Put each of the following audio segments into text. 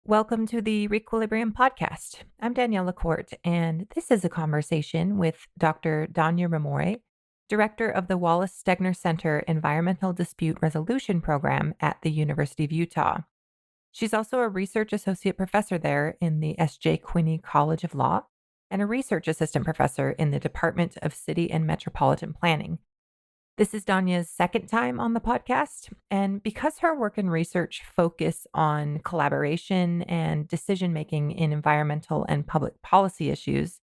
Welcome to the Re-Quilibrium podcast. I'm Danielle Lacourte, and this is a conversation with Dr. Danya Rumore, director of the Wallace Stegner Center Environmental Dispute Resolution Program at the University of Utah. She's also a research associate professor there in the S.J. Quinney College of Law and a research assistant professor in the Department of City and Metropolitan Planning. This is Danya's second time on the podcast, and because her work and research focus on collaboration and decision making in environmental and public policy issues,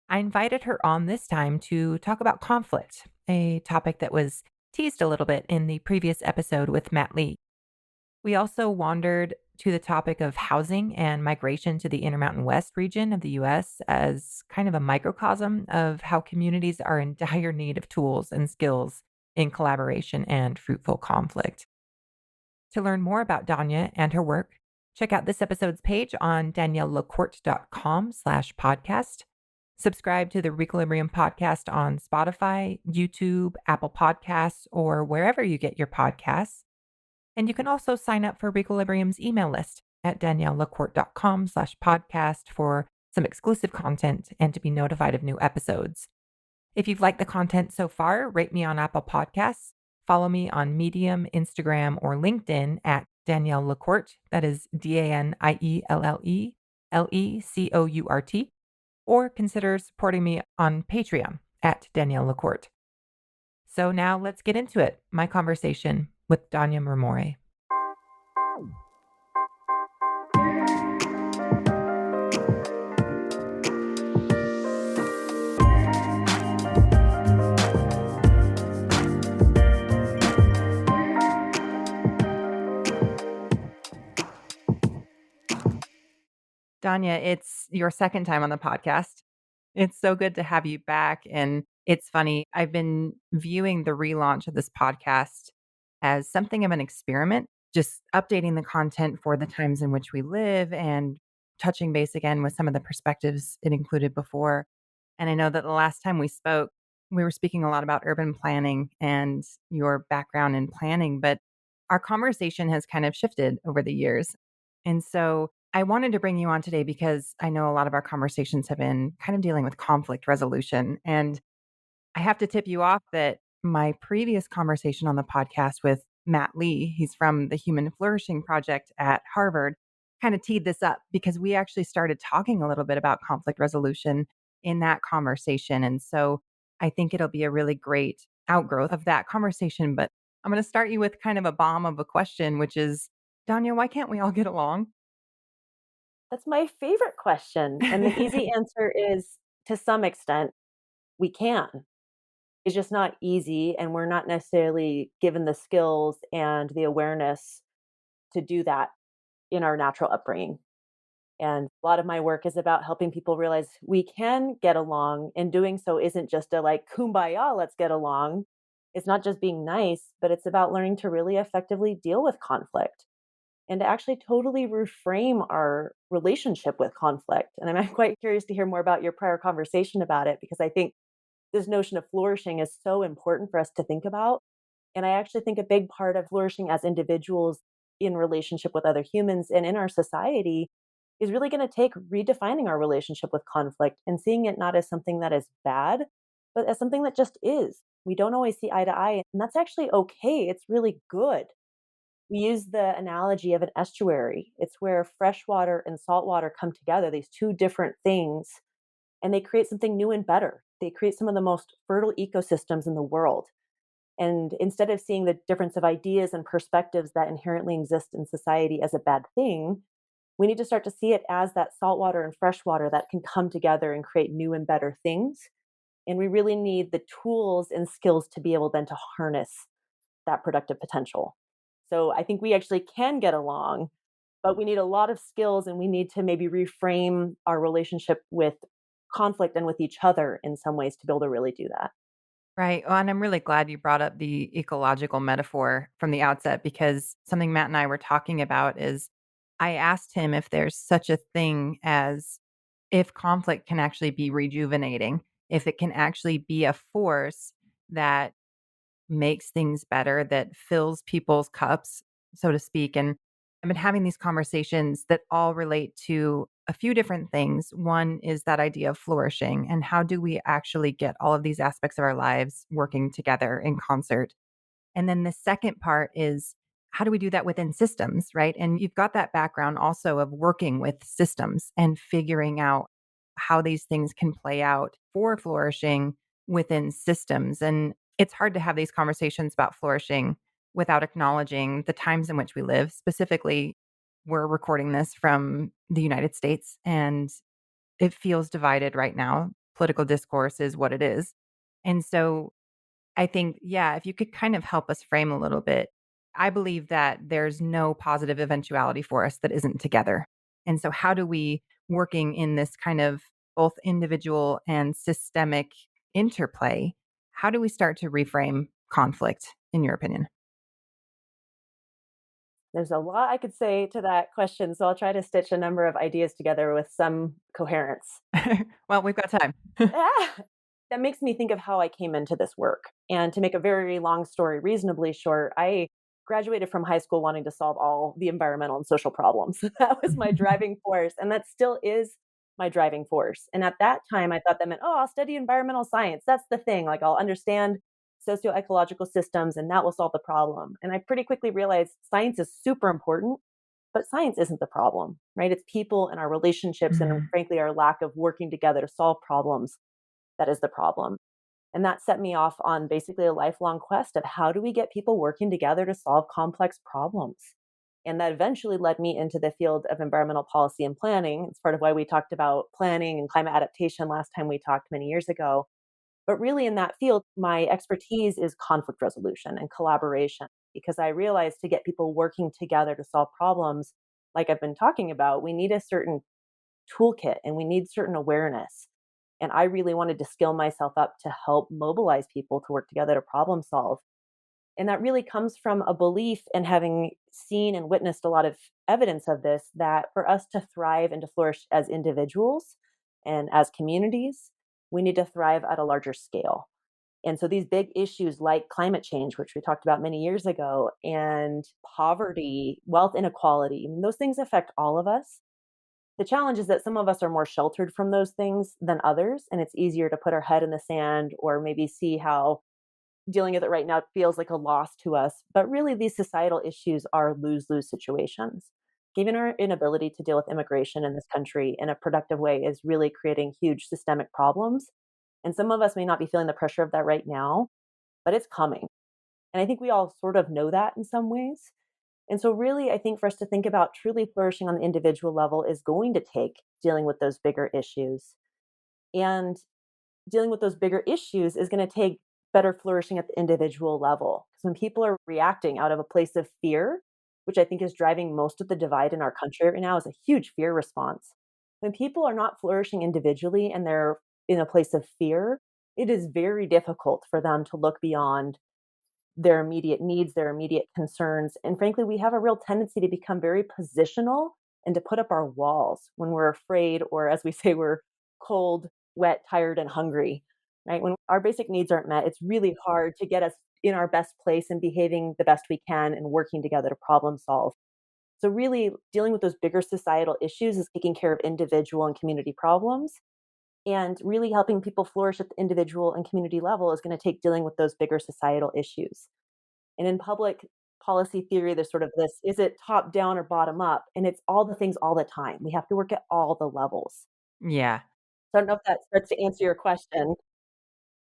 I invited her on this time to talk about conflict, a topic that was teased a little bit in the previous episode with Matt Lee. We also wandered to the topic of housing and migration to the Intermountain West region of the US as kind of a microcosm of how communities are in dire need of tools and skills in collaboration and fruitful conflict. To learn more about Danya and her work, check out this episode's page on daniellelacourte.com/podcast. Subscribe to the Re-Quilibrium podcast on Spotify, YouTube, Apple Podcasts, or wherever you get your podcasts. And you can also sign up for Re-Quilibrium's email list at daniellelacourte.com/podcast for some exclusive content and to be notified of new episodes. If you've liked the content so far, rate me on Apple Podcasts. Follow me on Medium, Instagram, or LinkedIn at Danielle Lacourte. That is DanielleLecourt. Or consider supporting me on Patreon at Danielle Lacourte. So now let's get into it. My conversation with Danya Rumore. Danya, it's your second time on the podcast. It's so good to have you back. And it's funny, I've been viewing the relaunch of this podcast as something of an experiment, just updating the content for the times in which we live and touching base again with some of the perspectives it included before. And I know that the last time we spoke, we were speaking a lot about urban planning and your background in planning, but our conversation has kind of shifted over the years. And so I wanted to bring you on today because I know a lot of our conversations have been kind of dealing with conflict resolution. And I have to tip you off that my previous conversation on the podcast with Matt Lee, he's from the Human Flourishing Project at Harvard, kind of teed this up because we actually started talking a little bit about conflict resolution in that conversation. And so I think it'll be a really great outgrowth of that conversation. But I'm going to start you with kind of a bomb of a question, which is, Danya, why can't we all get along? That's my favorite question, and the easy answer is, to some extent, we can. It's just not easy, and we're not necessarily given the skills and the awareness to do that in our natural upbringing. And a lot of my work is about helping people realize we can get along, and doing so isn't just a like, kumbaya, let's get along. It's not just being nice, but it's about learning to really effectively deal with conflict and to actually totally reframe our relationship with conflict. And I'm quite curious to hear more about your prior conversation about it because I think this notion of flourishing is so important for us to think about. And I actually think a big part of flourishing as individuals in relationship with other humans and in our society is really going to take redefining our relationship with conflict and seeing it not as something that is bad, but as something that just is. We don't always see eye to eye, and that's actually okay. It's really good. We use the analogy of an estuary. It's where fresh water and salt water come together, these two different things, and they create something new and better. They create some of the most fertile ecosystems in the world. And instead of seeing the difference of ideas and perspectives that inherently exist in society as a bad thing, we need to start to see it as that salt water and fresh water that can come together and create new and better things. And we really need the tools and skills to be able then to harness that productive potential. So I think we actually can get along, but we need a lot of skills and we need to maybe reframe our relationship with conflict and with each other in some ways to be able to really do that. Right. Well, and I'm really glad you brought up the ecological metaphor from the outset because something Matt and I were talking about is I asked him if there's such a thing as if conflict can actually be rejuvenating, if it can actually be a force that makes things better, that fills people's cups, so to speak. And I've been having these conversations that all relate to a few different things. One is that idea of flourishing and how do we actually get all of these aspects of our lives working together in concert? And then the second part is how do we do that within systems, right? And you've got that background also of working with systems and figuring out how these things can play out for flourishing within systems. And it's hard to have these conversations about flourishing without acknowledging the times in which we live. Specifically, we're recording this from the United States and it feels divided right now. Political discourse is what it is. And so I think, yeah, if you could kind of help us frame a little bit. I believe that there's no positive eventuality for us that isn't together. And so, how do we, working in this kind of both individual and systemic interplay, how do we start to reframe conflict, in your opinion? There's a lot I could say to that question, so I'll try to stitch a number of ideas together with some coherence. Well, we've got time. Ah! That makes me think of how I came into this work. And to make a very long story reasonably short, I graduated from high school wanting to solve all the environmental and social problems. That was my driving force, and that still is my driving force. And at that time, I thought that meant, oh, I'll study environmental science. That's the thing. Like, I'll understand socio-ecological systems, and that will solve the problem. And I pretty quickly realized science is super important, but science isn't the problem, right? It's people and our relationships, and Mm. frankly, our lack of working together to solve problems that is the problem. And that set me off on basically a lifelong quest of how do we get people working together to solve complex problems? And that eventually led me into the field of environmental policy and planning. It's part of why we talked about planning and climate adaptation last time we talked many years ago. But really, in that field, my expertise is conflict resolution and collaboration because I realized to get people working together to solve problems, like I've been talking about, we need a certain toolkit and we need certain awareness. And I really wanted to skill myself up to help mobilize people to work together to problem solve. And that really comes from a belief and having seen and witnessed a lot of evidence of this that for us to thrive and to flourish as individuals and as communities, we need to thrive at a larger scale. And so these big issues like climate change, which we talked about many years ago, and poverty, wealth inequality, I mean, those things affect all of us. The challenge is that some of us are more sheltered from those things than others, and it's easier to put our head in the sand or maybe see how dealing with it right now feels like a loss to us. But really, these societal issues are lose lose situations. Given our inability to deal with immigration in this country in a productive way is really creating huge systemic problems. And some of us may not be feeling the pressure of that right now, but it's coming. And I think we all sort of know that in some ways. And so, really, I think for us to think about truly flourishing on the individual level is going to take dealing with those bigger issues. And dealing with those bigger issues is going to take better flourishing at the individual level. Because when people are reacting out of a place of fear, which I think is driving most of the divide in our country right now, is a huge fear response. When people are not flourishing individually and they're in a place of fear, it is very difficult for them to look beyond their immediate needs, their immediate concerns. And frankly, we have a real tendency to become very positional and to put up our walls when we're afraid, or as we say, we're cold, wet, tired, and hungry, right? When our basic needs aren't met, it's really hard to get us in our best place and behaving the best we can and working together to problem solve. So, really, dealing with those bigger societal issues is taking care of individual and community problems. And really helping people flourish at the individual and community level is going to take dealing with those bigger societal issues. And in public policy theory, there's sort of this, is it top down or bottom up? And it's all the things all the time. We have to work at all the levels. Yeah. So I don't know if that starts to answer your question.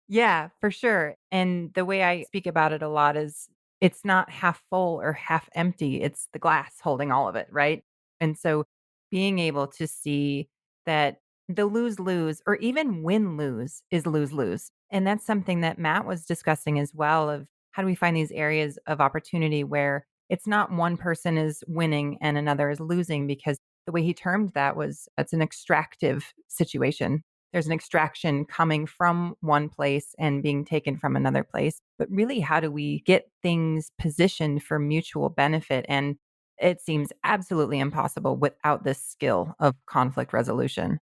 Yeah, for sure. And the way I speak about it a lot is it's not half full or half empty, it's the glass holding all of it, right? And so being able to see that the lose lose or even win lose is lose lose. And that's something that Matt was discussing as well of how do we find these areas of opportunity where it's not one person is winning and another is losing because the way he termed that was it's an extractive situation. There's an extraction coming from one place and being taken from another place. But really, how do we get things positioned for mutual benefit? And it seems absolutely impossible without this skill of conflict resolution.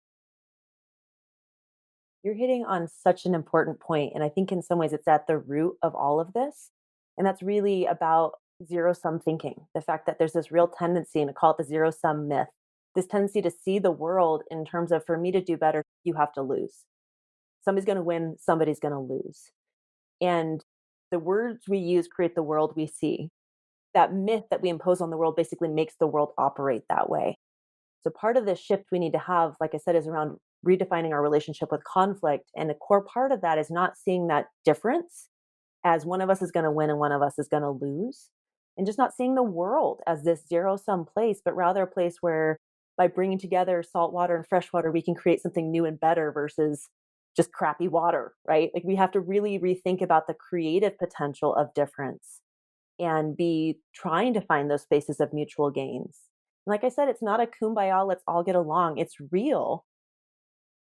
You're hitting on such an important point, and I think in some ways it's at the root of all of this. And that's really about zero sum thinking. The fact that there's this real tendency, and I call it the zero sum myth, this tendency to see the world in terms of for me to do better, you have to lose. Somebody's going to win, somebody's going to lose. And the words we use create the world we see. That myth that we impose on the world basically makes the world operate that way. So part of this shift we need to have, like I said, is around redefining our relationship with conflict. And a core part of that is not seeing that difference as one of us is going to win and one of us is going to lose. And just not seeing the world as this zero sum place, but rather a place where by bringing together salt water and fresh water, we can create something new and better versus just crappy water, right? Like we have to really rethink about the creative potential of difference and be trying to find those spaces of mutual gains. Like I said, it's not a kumbaya, let's all get along. It's real.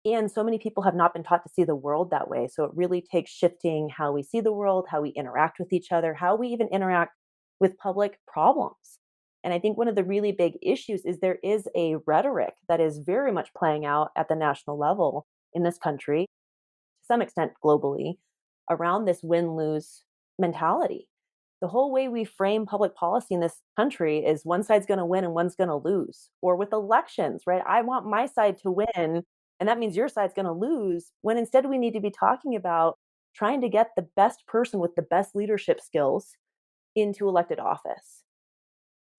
And so many people have not been taught to see the world that way. So it really takes shifting how we see the world, how we interact with each other, how we even interact with public problems. And I think one of the really big issues is there is a rhetoric that is very much playing out at the national level in this country, to some extent globally, around this win lose mentality. The whole way we frame public policy in this country is one side's going to win and one's going to lose. Or with elections, right? I want my side to win, and that means your side's going to lose. When instead we need to be talking about trying to get the best person with the best leadership skills into elected office.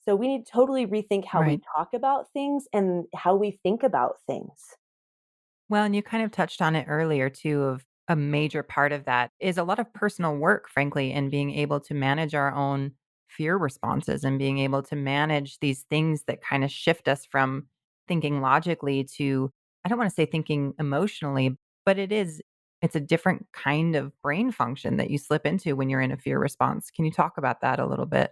So we need to totally rethink how we Right. talk about things and how we think about things. Well, and you kind of touched on it earlier too of a major part of that is a lot of personal work, frankly, and being able to manage our own fear responses and being able to manage these things that kind of shift us from thinking logically to, I don't want to say thinking emotionally, but it's a different kind of brain function that you slip into when you're in a fear response. Can you talk about that a little bit?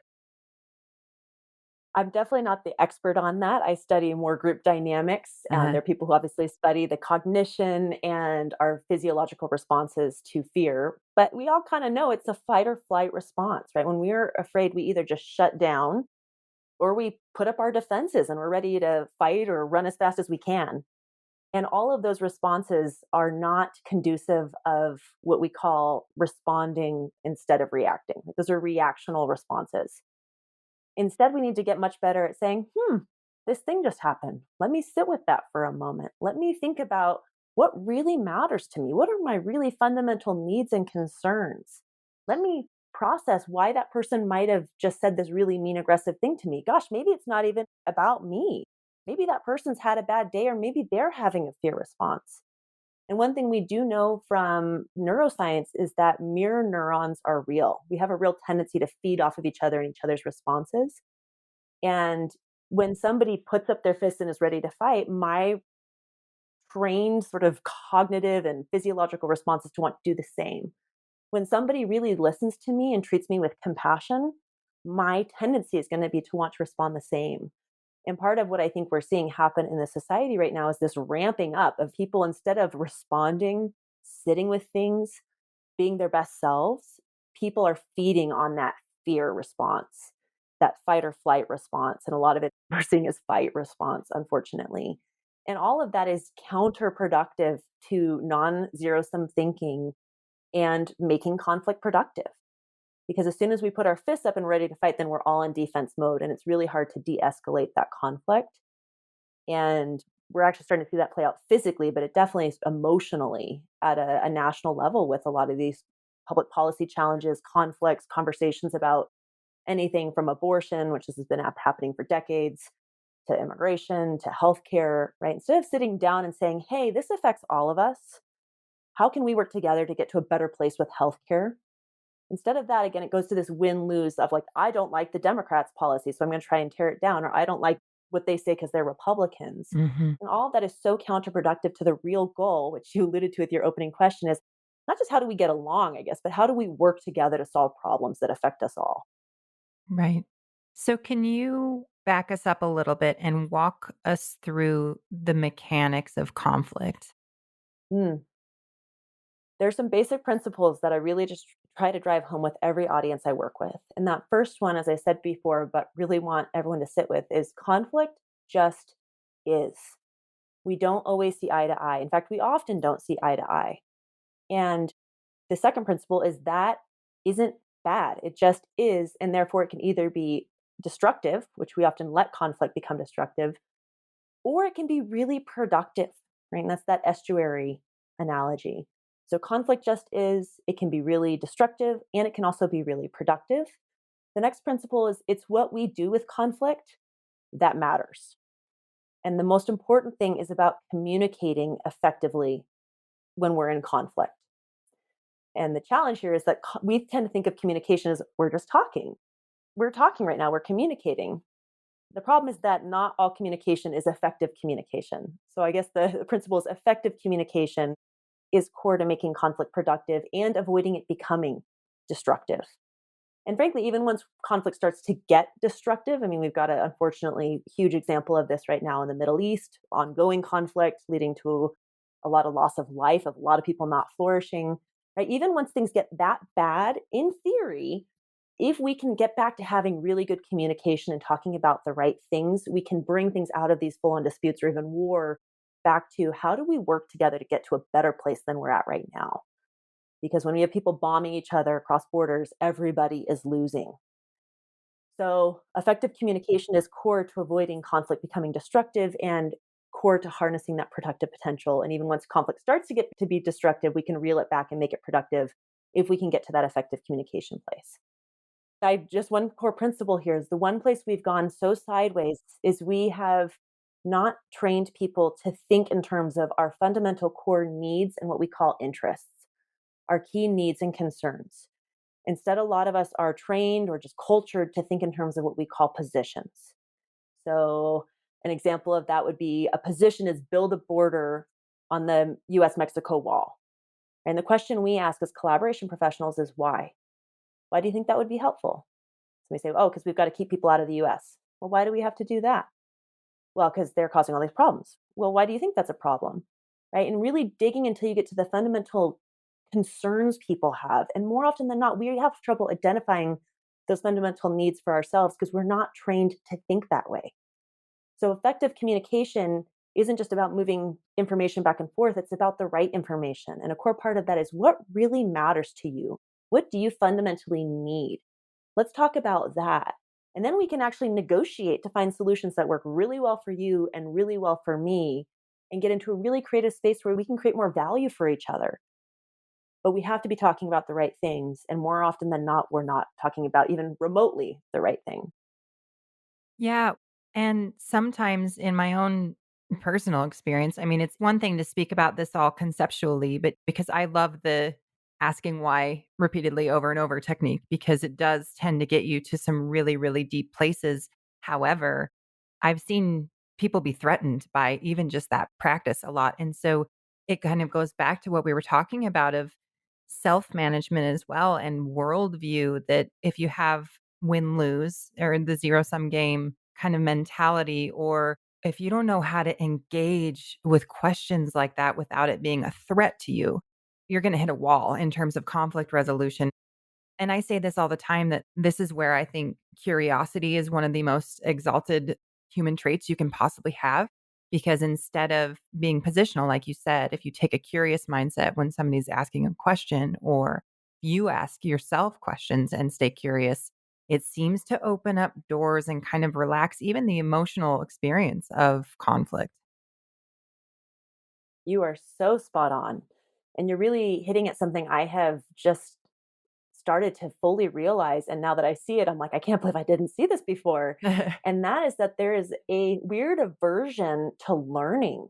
I'm definitely not the expert on that. I study more group dynamics. Uh-huh. There are people who obviously study the cognition and our physiological responses to fear. But we all kind of know it's a fight or flight response, right? When we're afraid, we either just shut down or we put up our defenses and we're ready to fight or run as fast as we can. And all of those responses are not conducive of what we call responding instead of reacting. Those are reactional responses. Instead, we need to get much better at saying, this thing just happened. Let me sit with that for a moment. Let me think about what really matters to me. What are my really fundamental needs and concerns? Let me process why that person might have just said this really mean, aggressive thing to me. Gosh, maybe it's not even about me. Maybe that person's had a bad day, or maybe they're having a fear response. And one thing we do know from neuroscience is that mirror neurons are real. We have a real tendency to feed off of each other and each other's responses. And when somebody puts up their fist and is ready to fight, my trained sort of cognitive and physiological response is to want to do the same. When somebody really listens to me and treats me with compassion, my tendency is going to be to want to respond the same. And part of what I think we're seeing happen in the society right now is this ramping up of people, instead of responding, sitting with things, being their best selves, people are feeding on that fear response, that fight or flight response. And a lot of it we're seeing is fight response, unfortunately. And all of that is counterproductive to non zero sum thinking and making conflict productive. Because as soon as we put our fists up and ready to fight, then we're all in defense mode. And it's really hard to de escalate that conflict. And we're actually starting to see that play out physically, but it definitely is emotionally at a national level with a lot of these public policy challenges, conflicts, conversations about anything from abortion, which has been happening for decades, to immigration, to healthcare, right? Instead of sitting down and saying, hey, this affects all of us, how can we work together to get to a better place with healthcare? Instead of that, again, it goes to this win lose of like, I don't like the Democrats' policy, so I'm going to try and tear it down, or I don't like what they say because they're Republicans. Mhm. And all of that is so counterproductive to the real goal, which you alluded to with your opening question, is not just how do we get along, I guess, but how do we work together to solve problems that affect us all? Right. So, can you back us up a little bit and walk us through the mechanics of conflict? Mm. There's some basic principles that I really just try to drive home with every audience I work with. And that first one, as I said before, but really want everyone to sit with, is conflict just is. We don't always see eye to eye. In fact, we often don't see eye to eye. And the second principle is that isn't bad. It just is. And therefore, it can either be destructive, which we often let conflict become destructive, or it can be really productive, right? And that's that estuary analogy. So conflict just is, it can be really destructive and it can also be really productive. The next principle is it's what we do with conflict that matters. And the most important thing is about communicating effectively when we're in conflict. And the challenge here is that we tend to think of communication as we're just talking. We're talking right now, we're communicating. The problem is that not all communication is effective communication. So I guess the principle is effective communication is core to making conflict productive and avoiding it becoming destructive. And frankly, even once conflict starts to get destructive, I mean, we've got an unfortunately huge example of this right now in the Middle East, ongoing conflict leading to a lot of loss of life, of a lot of people not flourishing, right? Even once things get that bad, in theory, if we can get back to having really good communication and talking about the right things, we can bring things out of these full on disputes or even war back to how do we work together to get to a better place than we're at right now? Because when we have people bombing each other across borders, everybody is losing. So, effective communication is core to avoiding conflict becoming destructive and core to harnessing that productive potential. And even once conflict starts to get to be destructive, we can reel it back and make it productive if we can get to that effective communication place. I just one core principle here is the one place we've gone so sideways is we have not trained people to think in terms of our fundamental core needs and what we call interests, our key needs and concerns. Instead, a lot of us are trained or just cultured to think in terms of what we call positions. So, an example of that would be a position is build a border on the US Mexico wall. And the question we ask as collaboration professionals is why? Why do you think that would be helpful? So we say, oh, because we've got to keep people out of the US. Well, why do we have to do that? Well, because they're causing all these problems. Well, why do you think that's a problem? Right. And really digging until you get to the fundamental concerns people have. And more often than not, we have trouble identifying those fundamental needs for ourselves because we're not trained to think that way. So, effective communication isn't just about moving information back and forth, it's about the right information. And a core part of that is what really matters to you? What do you fundamentally need? Let's talk about that. And then we can actually negotiate to find solutions that work really well for you and really well for me and get into a really creative space where we can create more value for each other. But we have to be talking about the right things. And more often than not, we're not talking about even remotely the right thing. Yeah. And sometimes in my own personal experience, I mean, it's one thing to speak about this all conceptually, but because I love the asking why repeatedly over and over technique, because it does tend to get you to some really, really deep places. However, I've seen people be threatened by even just that practice a lot. And so it kind of goes back to what we were talking about of self management as well and worldview that if you have win lose or the zero sum game kind of mentality, or if you don't know how to engage with questions like that without it being a threat to you, you're going to hit a wall in terms of conflict resolution. And I say this all the time that this is where I think curiosity is one of the most exalted human traits you can possibly have. Because instead of being positional, like you said, if you take a curious mindset when somebody's asking a question, or you ask yourself questions and stay curious, it seems to open up doors and kind of relax even the emotional experience of conflict. You are so spot on. And you're really hitting at something I have just started to fully realize. And now that I see it, I'm like, I can't believe I didn't see this before. And that is that there is a weird aversion to learning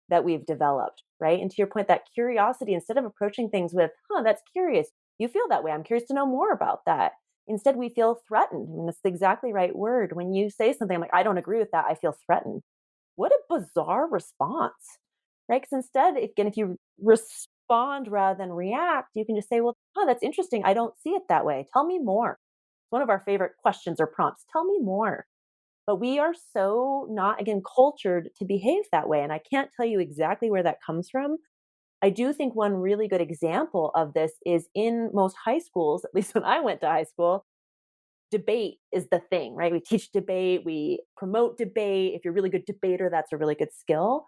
that we've developed, right? And to your point, that curiosity, instead of approaching things with, that's curious. You feel that way. I'm curious to know more about that. Instead, we feel threatened. And that's the exactly right word. When you say something, I'm like, I don't agree with that. I feel threatened. What a bizarre response, right? Because instead, again, if you respond rather than react, you can just say, well, that's interesting. I don't see it that way. Tell me more. It's one of our favorite questions or prompts. Tell me more. But we are so not, again, cultured to behave that way. And I can't tell you exactly where that comes from. I do think one really good example of this is in most high schools, at least when I went to high school, debate is the thing, right? We teach debate, we promote debate. If you're a really good debater, that's a really good skill.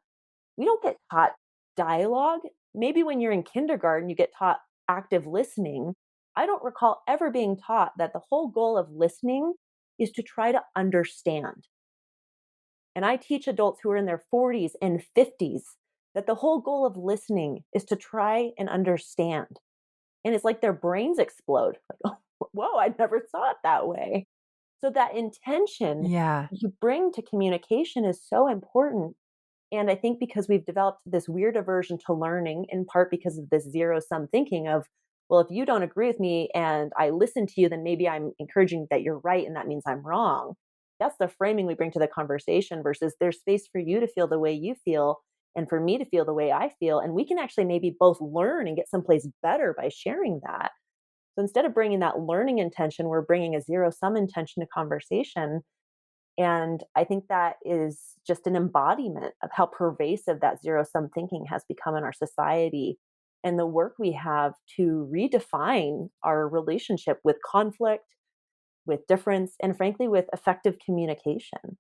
We don't get taught dialogue. Maybe when you're in kindergarten, you get taught active listening, I don't recall ever being taught that the whole goal of listening is to try to understand. And I teach adults who are in their 40s and 50s that the whole goal of listening is to try and understand. And it's like their brains explode. Like, oh, whoa, I never saw it that way. So that intention Yeah. you bring to communication is so important. And I think because we've developed this weird aversion to learning, in part because of this zero sum thinking of, well, if you don't agree with me and I listen to you, then maybe I'm encouraging that you're right. And that means I'm wrong. That's the framing we bring to the conversation versus there's space for you to feel the way you feel and for me to feel the way I feel. And we can actually maybe both learn and get someplace better by sharing that. So instead of bringing that learning intention, we're bringing a zero sum intention to conversation, and I think that is just an embodiment of how pervasive that zero sum thinking has become in our society and the work we have to redefine our relationship with conflict, with difference, and frankly, with effective communication.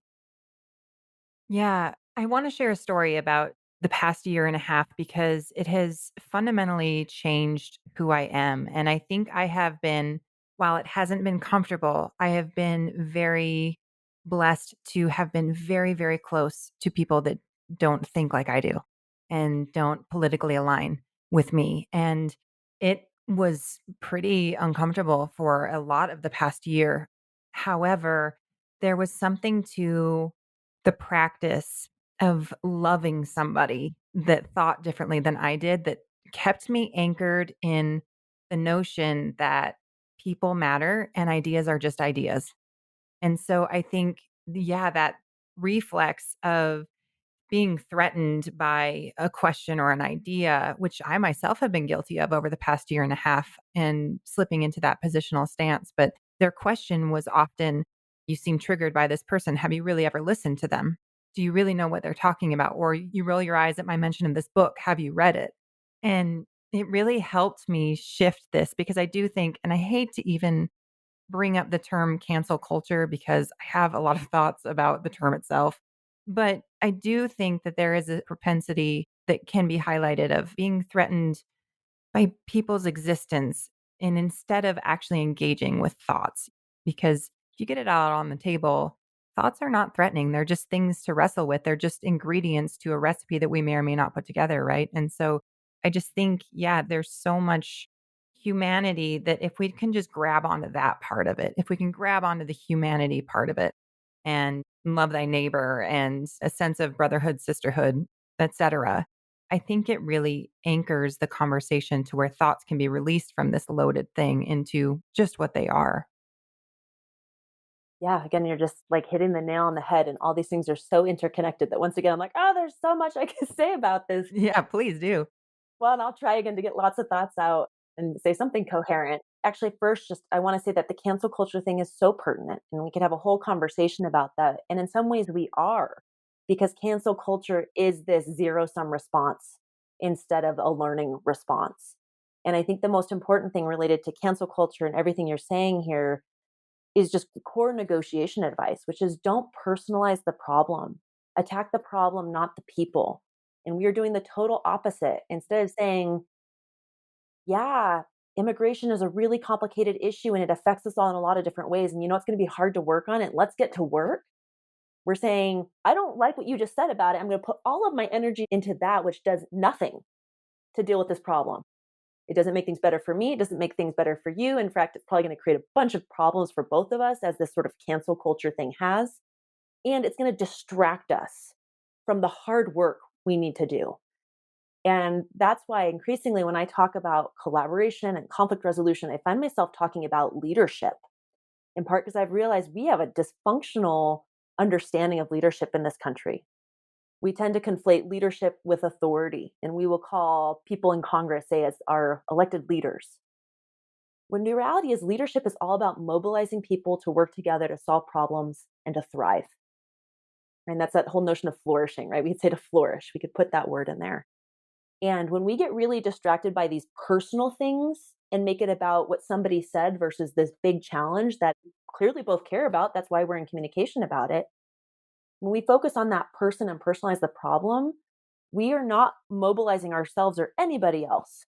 Yeah, I want to share a story about the past year and a half because it has fundamentally changed who I am. And I think I have been, while it hasn't been comfortable, I have been very blessed to have been very, very close to people that don't think like I do and don't politically align with me. And it was pretty uncomfortable for a lot of the past year. However, there was something to the practice of loving somebody that thought differently than I did that kept me anchored in the notion that people matter and ideas are just ideas. And so I think, yeah, that reflex of being threatened by a question or an idea, which I myself have been guilty of over the past year and a half and slipping into that positional stance. But their question was often, you seem triggered by this person. Have you really ever listened to them? Do you really know what they're talking about? Or you roll your eyes at my mention of this book. Have you read it? And it really helped me shift this because I do think, and I hate to even bring up the term cancel culture because I have a lot of thoughts about the term itself. But I do think that there is a propensity that can be highlighted of being threatened by people's existence and instead of actually engaging with thoughts. Because if you get it out on the table, thoughts are not threatening. They're just things to wrestle with. They're just ingredients to a recipe that we may or may not put together. Right. And so I just think, yeah, there's so much humanity that if we can just grab onto that part of it, if we can grab onto the humanity part of it and love thy neighbor and a sense of brotherhood, sisterhood, etc. I think it really anchors the conversation to where thoughts can be released from this loaded thing into just what they are. Yeah, again, you're just like hitting the nail on the head, and all these things are so interconnected that once again, I'm like, oh, there's so much I can say about this. Yeah, please do. Well, and I'll try again to get lots of thoughts out and say something coherent. Actually, first, just I want to say that the cancel culture thing is so pertinent, and we could have a whole conversation about that. And in some ways, we are, because cancel culture is this zero sum response instead of a learning response. And I think the most important thing related to cancel culture and everything you're saying here is just core negotiation advice, which is don't personalize the problem. Attack the problem, not the people. And we are doing the total opposite. Instead of saying, yeah, immigration is a really complicated issue and it affects us all in a lot of different ways. And you know, it's going to be hard to work on it. Let's get to work. We're saying, I don't like what you just said about it. I'm going to put all of my energy into that, which does nothing to deal with this problem. It doesn't make things better for me. It doesn't make things better for you. In fact, it's probably going to create a bunch of problems for both of us, as this sort of cancel culture thing has. And it's going to distract us from the hard work we need to do. And that's why increasingly when I talk about collaboration and conflict resolution, I find myself talking about leadership, in part because I've realized we have a dysfunctional understanding of leadership in this country. We tend to conflate leadership with authority, and we will call people in Congress, say, as our elected leaders. When the reality is, leadership is all about mobilizing people to work together to solve problems and to thrive. And that's that whole notion of flourishing, right? We could say to flourish, we could put that word in there. And when we get really distracted by these personal things and make it about what somebody said versus this big challenge that we clearly both care about, that's why we're in communication about it. When we focus on that person and personalize the problem, we are not mobilizing ourselves or anybody else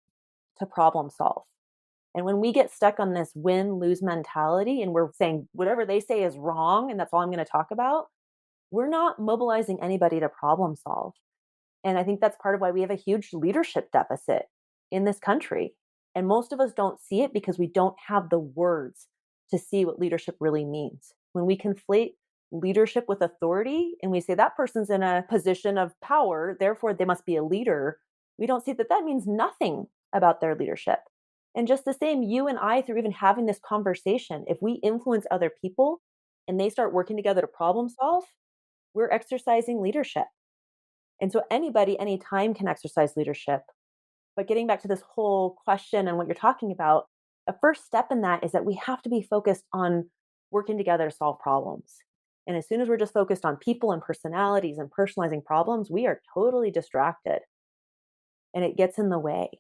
to problem solve. And when we get stuck on this win lose mentality and we're saying whatever they say is wrong and that's all I'm going to talk about, we're not mobilizing anybody to problem solve. And I think that's part of why we have a huge leadership deficit in this country. And most of us don't see it because we don't have the words to see what leadership really means. When we conflate leadership with authority and we say that person's in a position of power, therefore they must be a leader, we don't see that that means nothing about their leadership. And just the same, you and I, through even having this conversation, if we influence other people and they start working together to problem solve, we're exercising leadership. And so anybody, anytime can exercise leadership. But getting back to this whole question and what you're talking about, a first step in that is that we have to be focused on working together to solve problems. And as soon as we're just focused on people and personalities and personalizing problems, we are totally distracted and it gets in the way.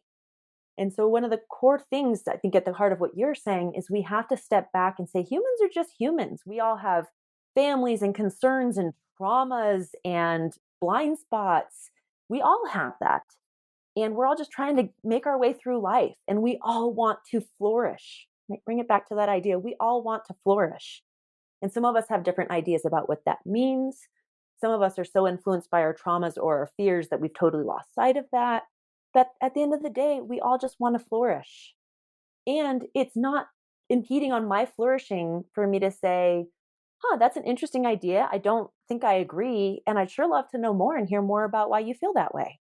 And so, one of the core things I think at the heart of what you're saying is we have to step back and say humans are just humans. We all have families and concerns and traumas and blind spots. We all have that. And we're all just trying to make our way through life. And we all want to flourish. Right? Bring it back to that idea. We all want to flourish. And some of us have different ideas about what that means. Some of us are so influenced by our traumas or our fears that we've totally lost sight of that. But at the end of the day, we all just want to flourish. And it's not impeding on my flourishing for me to say, that's an interesting idea. I don't think I agree. And I'd sure love to know more and hear more about why you feel that way.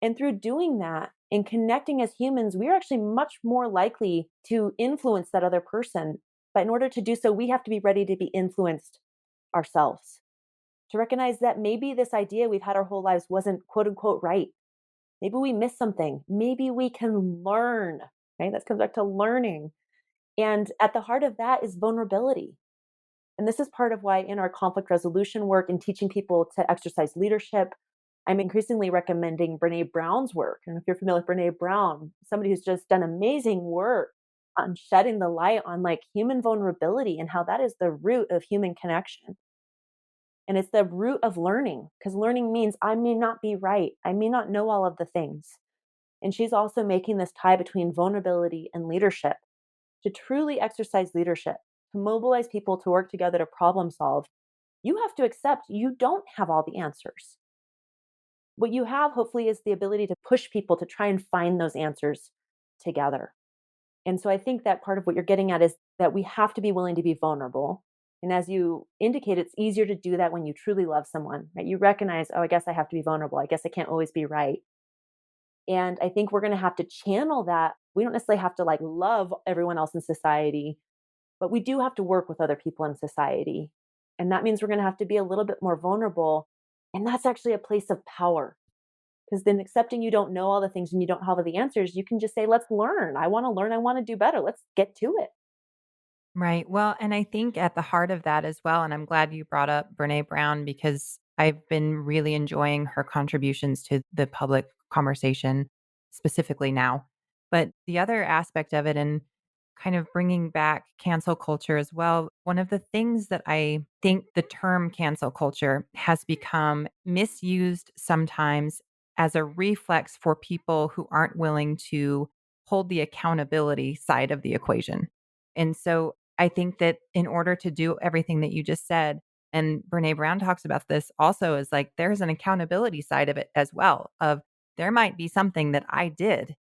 And through doing that and connecting as humans, we are actually much more likely to influence that other person. But in order to do so, we have to be ready to be influenced ourselves, to recognize that maybe this idea we've had our whole lives wasn't quote unquote right. Maybe we missed something. Maybe we can learn, right? That comes back to learning. And at the heart of that is vulnerability. And this is part of why in our conflict resolution work and teaching people to exercise leadership, I'm increasingly recommending Brene Brown's work. And if you're familiar with Brene Brown, somebody who's just done amazing work on shedding the light on like human vulnerability and how that is the root of human connection. And it's the root of learning because learning means I may not be right. I may not know all of the things. And she's also making this tie between vulnerability and leadership to truly exercise leadership, to mobilize people to work together to problem solve. You have to accept you don't have all the answers. What you have, hopefully, is the ability to push people to try and find those answers together. And so I think that part of what you're getting at is that we have to be willing to be vulnerable. And as you indicate, it's easier to do that when you truly love someone, right? You recognize, oh, I guess I have to be vulnerable. I guess I can't always be right. And I think we're going to have to channel that. We don't necessarily have to like love everyone else in society, but we do have to work with other people in society. And that means we're going to have to be a little bit more vulnerable. And that's actually a place of power. Because then accepting you don't know all the things and you don't have all the answers, you can just say, let's learn. I want to learn. I want to do better. Let's get to it. Right. Well, and I think at the heart of that as well, and I'm glad you brought up Brene Brown because I've been really enjoying her contributions to the public conversation, specifically now. But the other aspect of it, and kind of bringing back cancel culture as well, one of the things that I think the term cancel culture has become misused sometimes as a reflex for people who aren't willing to hold the accountability side of the equation. And so I think that in order to do everything that you just said, and Brene Brown talks about this also, is like there's an accountability side of it as well. Of there might be something that I did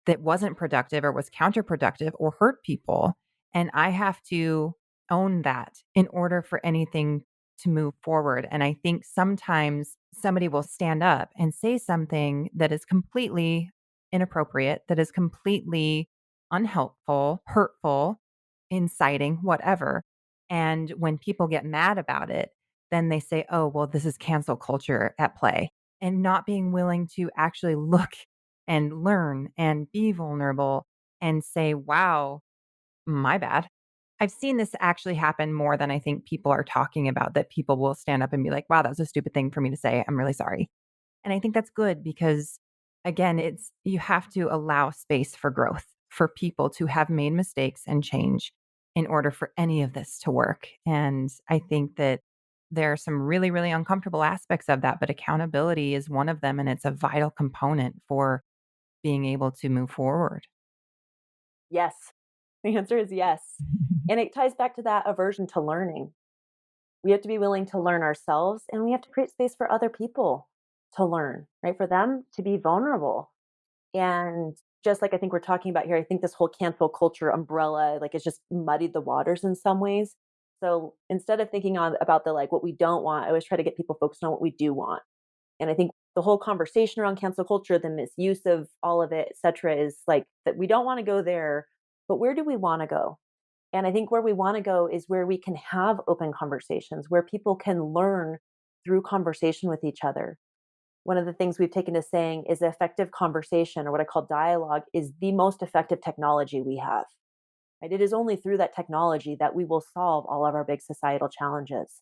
that wasn't productive or was counterproductive or hurt people. And I have to own that in order for anything to move forward. And I think sometimes somebody will stand up and say something that is completely inappropriate, that is completely unhelpful, hurtful, inciting, whatever. And when people get mad about it, then they say, oh, well, this is cancel culture at play. And not being willing to actually look and learn and be vulnerable and say, wow, my bad. I've seen this actually happen more than I think people are talking about, that people will stand up and be like, wow, that was a stupid thing for me to say. I'm really sorry. And I think that's good because, again, it's you have to allow space for growth for people to have made mistakes and change in order for any of this to work. And I think that there are some really, really uncomfortable aspects of that, but accountability is one of them. And it's a vital component for being able to move forward. Yes. The answer is yes. And it ties back to that aversion to learning. We have to be willing to learn ourselves, and we have to create space for other people to learn, right? For them to be vulnerable. And just like I think we're talking about here, I think this whole cancel culture umbrella, like it's just muddied the waters in some ways. So instead of thinking on about the like what we don't want, I always try to get people focused on what we do want. And I think the whole conversation around cancel culture, the misuse of all of it, et cetera, is like that we don't want to go there, but where do we want to go? And I think where we want to go is where we can have open conversations, where people can learn through conversation with each other. One of the things we've taken to saying is effective conversation, or what I call dialogue, is the most effective technology we have. Right? It is only through that technology that we will solve all of our big societal challenges.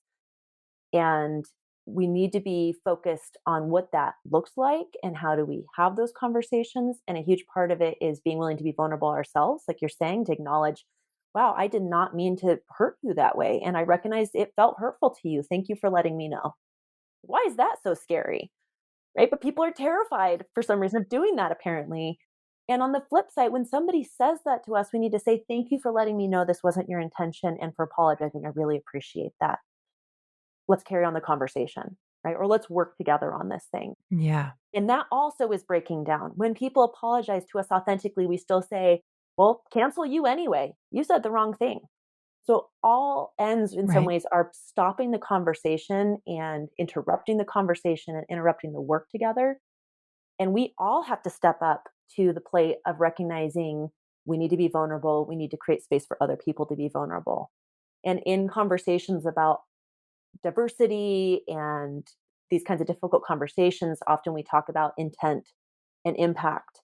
And we need to be focused on what that looks like and how do we have those conversations. And a huge part of it is being willing to be vulnerable ourselves, like you're saying, to acknowledge, wow, I did not mean to hurt you that way. And I recognize it felt hurtful to you. Thank you for letting me know. Why is that so scary? Right? But people are terrified for some reason of doing that, apparently. And on the flip side, when somebody says that to us, we need to say, thank you for letting me know this wasn't your intention and for apologizing. I really appreciate that. Let's carry on the conversation, right? Or let's work together on this thing. Yeah. And that also is breaking down. When people apologize to us authentically, we still say, well, cancel you anyway. You said the wrong thing. So all ends in some Right. ways are stopping the conversation and interrupting the conversation and interrupting the work together. And we all have to step up to the plate of recognizing we need to be vulnerable. We need to create space for other people to be vulnerable. And in conversations about diversity and these kinds of difficult conversations, often we talk about intent and impact.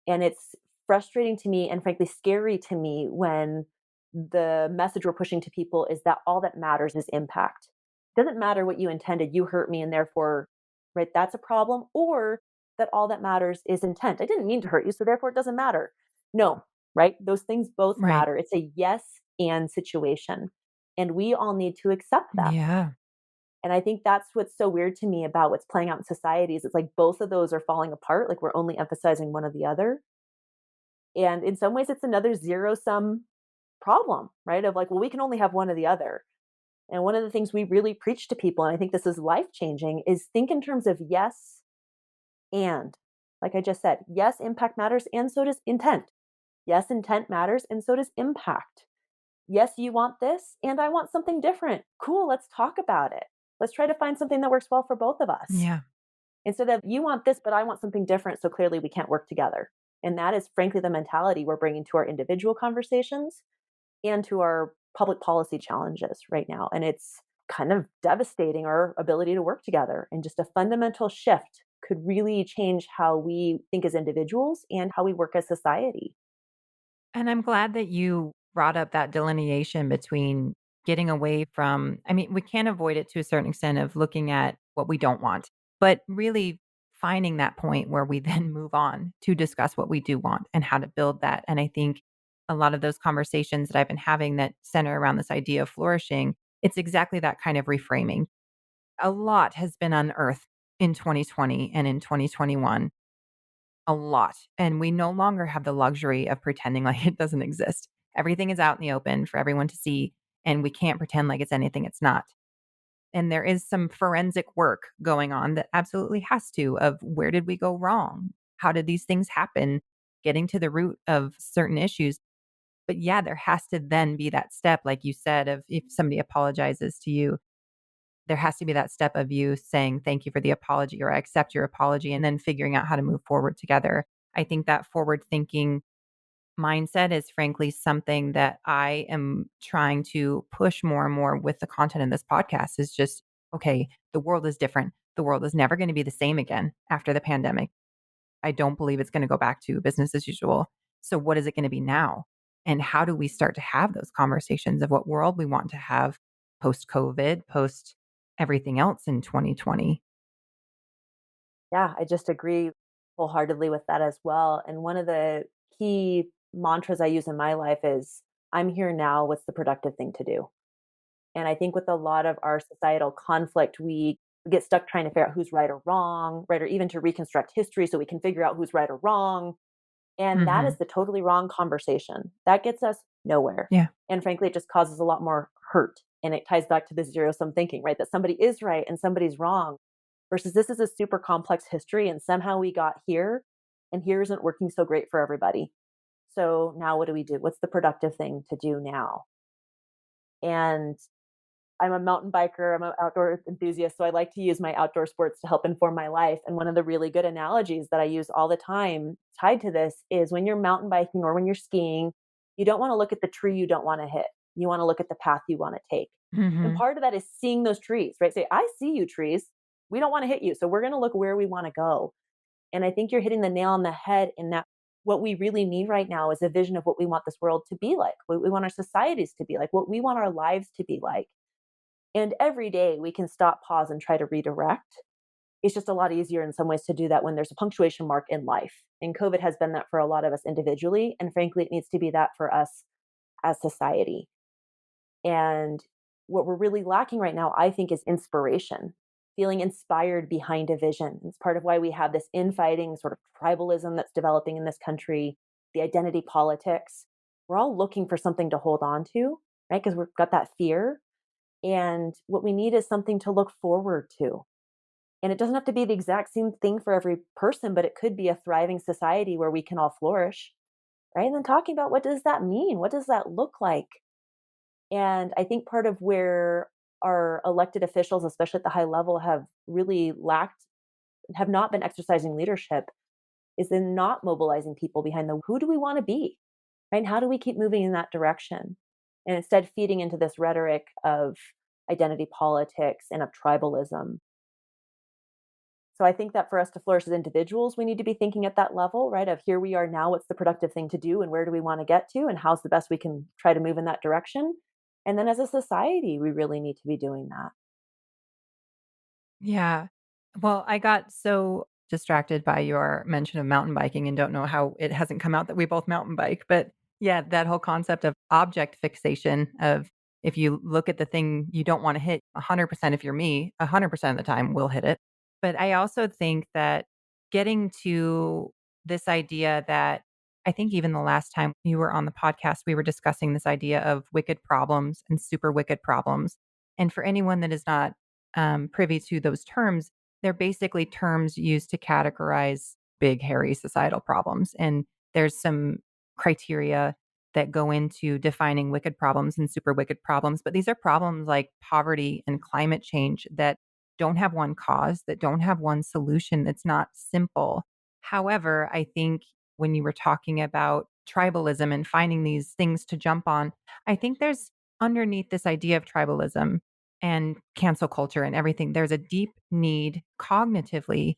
And it's frustrating to me and frankly scary to me when the message we're pushing to people is that all that matters is impact. It doesn't matter what you intended, you hurt me, and therefore, right, that's a problem. Or that all that matters is intent. I didn't mean to hurt you, so therefore it doesn't matter. No, right? Those things both Right. matter. It's a yes and situation. And we all need to accept that. Yeah. And I think that's what's so weird to me about what's playing out in societies. It's like both of those are falling apart. Like we're only emphasizing one or the other. And in some ways, it's another zero sum problem, right? Of like, well, we can only have one or the other. And one of the things we really preach to people, and I think this is life changing, is think in terms of yes and. Like I just said, yes, impact matters, and so does intent. Yes, intent matters, and so does impact. Yes, you want this, and I want something different. Cool, let's talk about it. Let's try to find something that works well for both of us. Yeah. Instead of you want this, but I want something different, so clearly we can't work together. And that is frankly the mentality we're bringing to our individual conversations and to our public policy challenges right now. And it's kind of devastating our ability to work together. And just a fundamental shift could really change how we think as individuals and how we work as society. And I'm glad that you brought up that delineation between getting away from, I mean, we can't avoid it to a certain extent of looking at what we don't want, but really finding that point where we then move on to discuss what we do want and how to build that. And I think a lot of those conversations that I've been having that center around this idea of flourishing, it's exactly that kind of reframing. A lot has been unearthed in 2020 and in 2021, a lot, and we no longer have the luxury of pretending like it doesn't exist. Everything is out in the open for everyone to see, and we can't pretend like it's anything it's not. And there is some forensic work going on that absolutely has to, of where did we go wrong? How did these things happen? Getting to the root of certain issues. But yeah, there has to then be that step, like you said, of if somebody apologizes to you, there has to be that step of you saying, thank you for the apology, or I accept your apology, and then figuring out how to move forward together. I think that forward thinking mindset is frankly something that I am trying to push more and more with the content in this podcast is just, okay, the world is different. The world is never going to be the same again after the pandemic. I don't believe it's going to go back to business as usual. So, what is it going to be now? And how do we start to have those conversations of what world we want to have post COVID, post everything else in 2020? Yeah, I just agree wholeheartedly with that as well. And one of the key mantras I use in my life is I'm here now. What's the productive thing to do? And I think with a lot of our societal conflict, we get stuck trying to figure out who's right or wrong, right? Or even to reconstruct history so we can figure out who's right or wrong. And that is Mhm. the totally wrong conversation. That gets us nowhere. Yeah. And frankly, it just causes a lot more hurt. And it ties back to the zero sum thinking, right? That somebody is right and somebody's wrong versus this is a super complex history. And somehow we got here and here isn't working so great for everybody. So now what do we do? What's the productive thing to do now? And I'm a mountain biker, I'm an outdoor enthusiast, so I like to use my outdoor sports to help inform my life. And one of the really good analogies that I use all the time tied to this is when you're mountain biking or when you're skiing, you don't want to look at the tree you don't want to hit. You want to look at the path you want to take. And Mhm. part of that is seeing those trees, right? Say, I see you, trees. We don't want to hit you. So we're going to look where we want to go. And I think you're hitting the nail on the head in that what we really need right now is a vision of what we want this world to be like, what we want our societies to be like, what we want our lives to be like. And every day we can stop, pause, and try to redirect. It's just a lot easier in some ways to do that when there's a punctuation mark in life. And COVID has been that for a lot of us individually. And frankly, it needs to be that for us as society. And what we're really lacking right now, I think, is inspiration, feeling inspired behind a vision. It's part of why we have this infighting sort of tribalism that's developing in this country, the identity politics. We're all looking for something to hold on to, right? Because we've got that fear. And what we need is something to look forward to. And it doesn't have to be the exact same thing for every person, but it could be a thriving society where we can all flourish, right? And then talking about what does that mean? What does that look like? And I think part of where our elected officials, especially at the high level, have really lacked, have not been exercising leadership is in not mobilizing people behind the who do we want to be, right? And how do we keep moving in that direction? And instead feeding into this rhetoric of identity politics and of tribalism. So I think that for us to flourish as individuals, we need to be thinking at that level, right? Of here we are now, what's the productive thing to do and where do we want to get to and how's the best we can try to move in that direction? And then as a society, we really need to be doing that. Yeah. Well, I got so distracted by your mention of mountain biking and don't know how it hasn't come out that we both mountain bike. But yeah, that whole concept of object fixation of if you look at the thing you don't want to hit 100%, if you're me, 100% of the time we'll hit it. But I also think that getting to this idea that I think even the last time you were on the podcast, we were discussing this idea of wicked problems and super wicked problems. And for anyone that is not privy to those terms, they're basically terms used to categorize big, hairy societal problems. And there's some criteria that go into defining wicked problems and super wicked problems. But these are problems like poverty and climate change that don't have one cause, that don't have one solution. It's not simple. However, I think when you were talking about tribalism and finding these things to jump on, I think there's underneath this idea of tribalism and cancel culture and everything, there's a deep need cognitively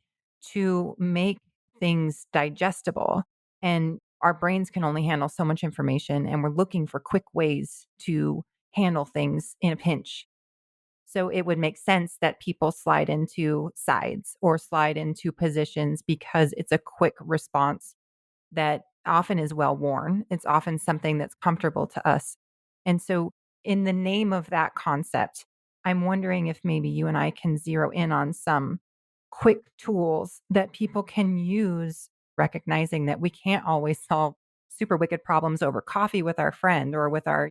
to make things digestible. And our brains can only handle so much information, and we're looking for quick ways to handle things in a pinch. So it would make sense that people slide into sides or slide into positions because it's a quick response that often is well worn. It's often something that's comfortable to us. And so, in the name of that concept, I'm wondering if maybe you and I can zero in on some quick tools that people can use, recognizing that we can't always solve super wicked problems over coffee with our friend or with our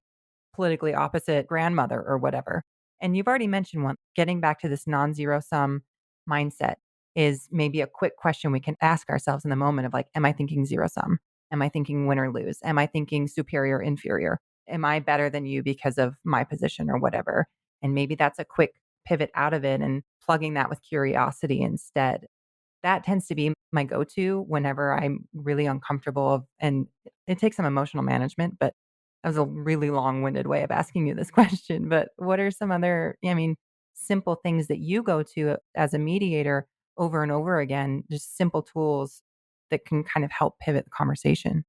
politically opposite grandmother or whatever. And you've already mentioned one, getting back to this non zero sum mindset is maybe a quick question we can ask ourselves in the moment of like, am I thinking zero sum? Am I thinking win or lose? Am I thinking superior, inferior? Am I better than you because of my position or whatever? And maybe that's a quick pivot out of it and plugging that with curiosity instead. That tends to be my go-to whenever I'm really uncomfortable and it takes some emotional management, but that was a really long-winded way of asking you this question, but what are some other, I mean, simple things that you go to as a mediator over and over again, just simple tools that can kind of help pivot the conversation?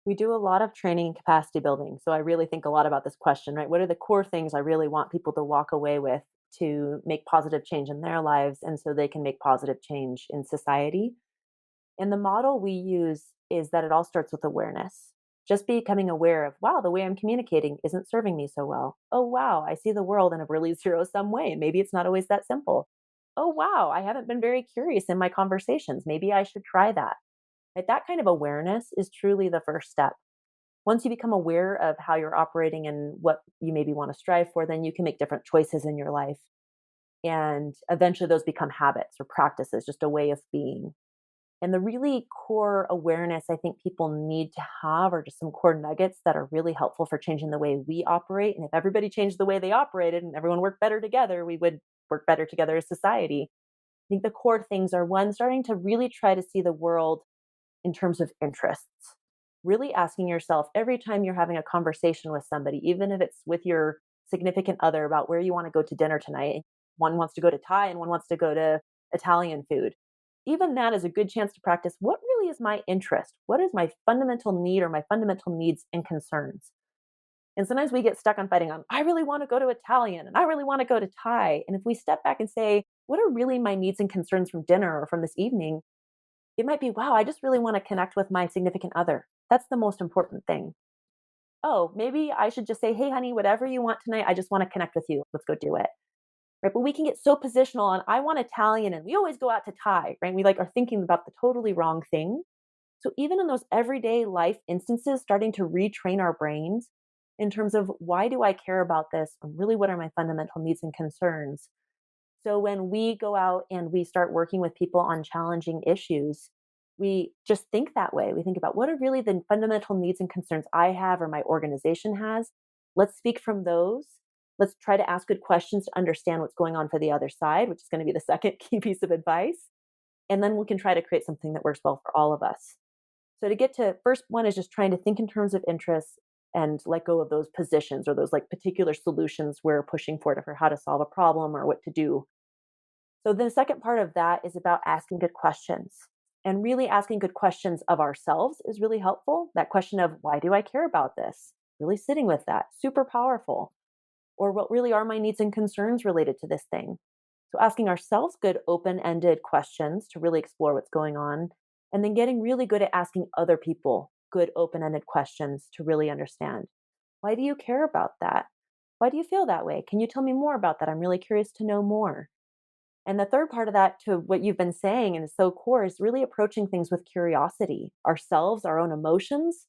We do a lot of training and capacity building. So I really think a lot about this question, right? What are the core things I really want people to walk away with to make positive change in their lives and so they can make positive change in society? And the model we use is that it all starts with awareness. Just becoming aware of, wow, the way I'm communicating isn't serving me so well. Oh, wow, I see the world in a really zero sum way. And maybe it's not always that simple. Oh, wow, I haven't been very curious in my conversations. Maybe I should try that. Right? That kind of awareness is truly the first step. Once you become aware of how you're operating and what you maybe want to strive for, then you can make different choices in your life. And eventually those become habits or practices, just a way of being. And the really core awareness I think people need to have are just some core nuggets that are really helpful for changing the way we operate. And if everybody changed the way they operated and everyone worked better together, we would work better together as society. I think the core things are one, starting to really try to see the world in terms of interests. Really asking yourself every time you're having a conversation with somebody, even if it's with your significant other about where you want to go to dinner tonight. One wants to go to Thai and one wants to go to Italian food. Even that is a good chance to practice what really is my interest? What is my fundamental need or my fundamental needs and concerns? And sometimes we get stuck on fighting on, I really want to go to Italian and I really want to go to Thai. And if we step back and say, what are really my needs and concerns from dinner or from this evening? It might be, wow, I just really want to connect with my significant other. That's the most important thing. Oh, maybe I should just say, hey, honey, whatever you want tonight, I just want to connect with you. Let's go do it. Right. But we can get so positional on, I want Italian and we always go out to Thai, right? We like are thinking about the totally wrong thing. So even in those everyday life instances, starting to retrain our brains in terms of why do I care about this? And really, what are my fundamental needs and concerns? So when we go out and we start working with people on challenging issues, we just think that way. We think about what are really the fundamental needs and concerns I have or my organization has. Let's speak from those. Let's try to ask good questions to understand what's going on for the other side, which is going to be the second key piece of advice. And then we can try to create something that works well for all of us. So to get to first one is just trying to think in terms of interests and let go of those positions or those like particular solutions we're pushing for how to solve a problem or what to do. So the second part of that is about asking good questions. And really asking good questions of ourselves is really helpful. That question of, why do I care about this? Really sitting with that, super powerful. Or what really are my needs and concerns related to this thing? So asking ourselves good open ended questions to really explore what's going on. And then getting really good at asking other people good open ended questions to really understand. Why do you care about that? Why do you feel that way? Can you tell me more about that? I'm really curious to know more. And the third part of that, to what you've been saying, and is so core, is really approaching things with curiosity, ourselves, our own emotions.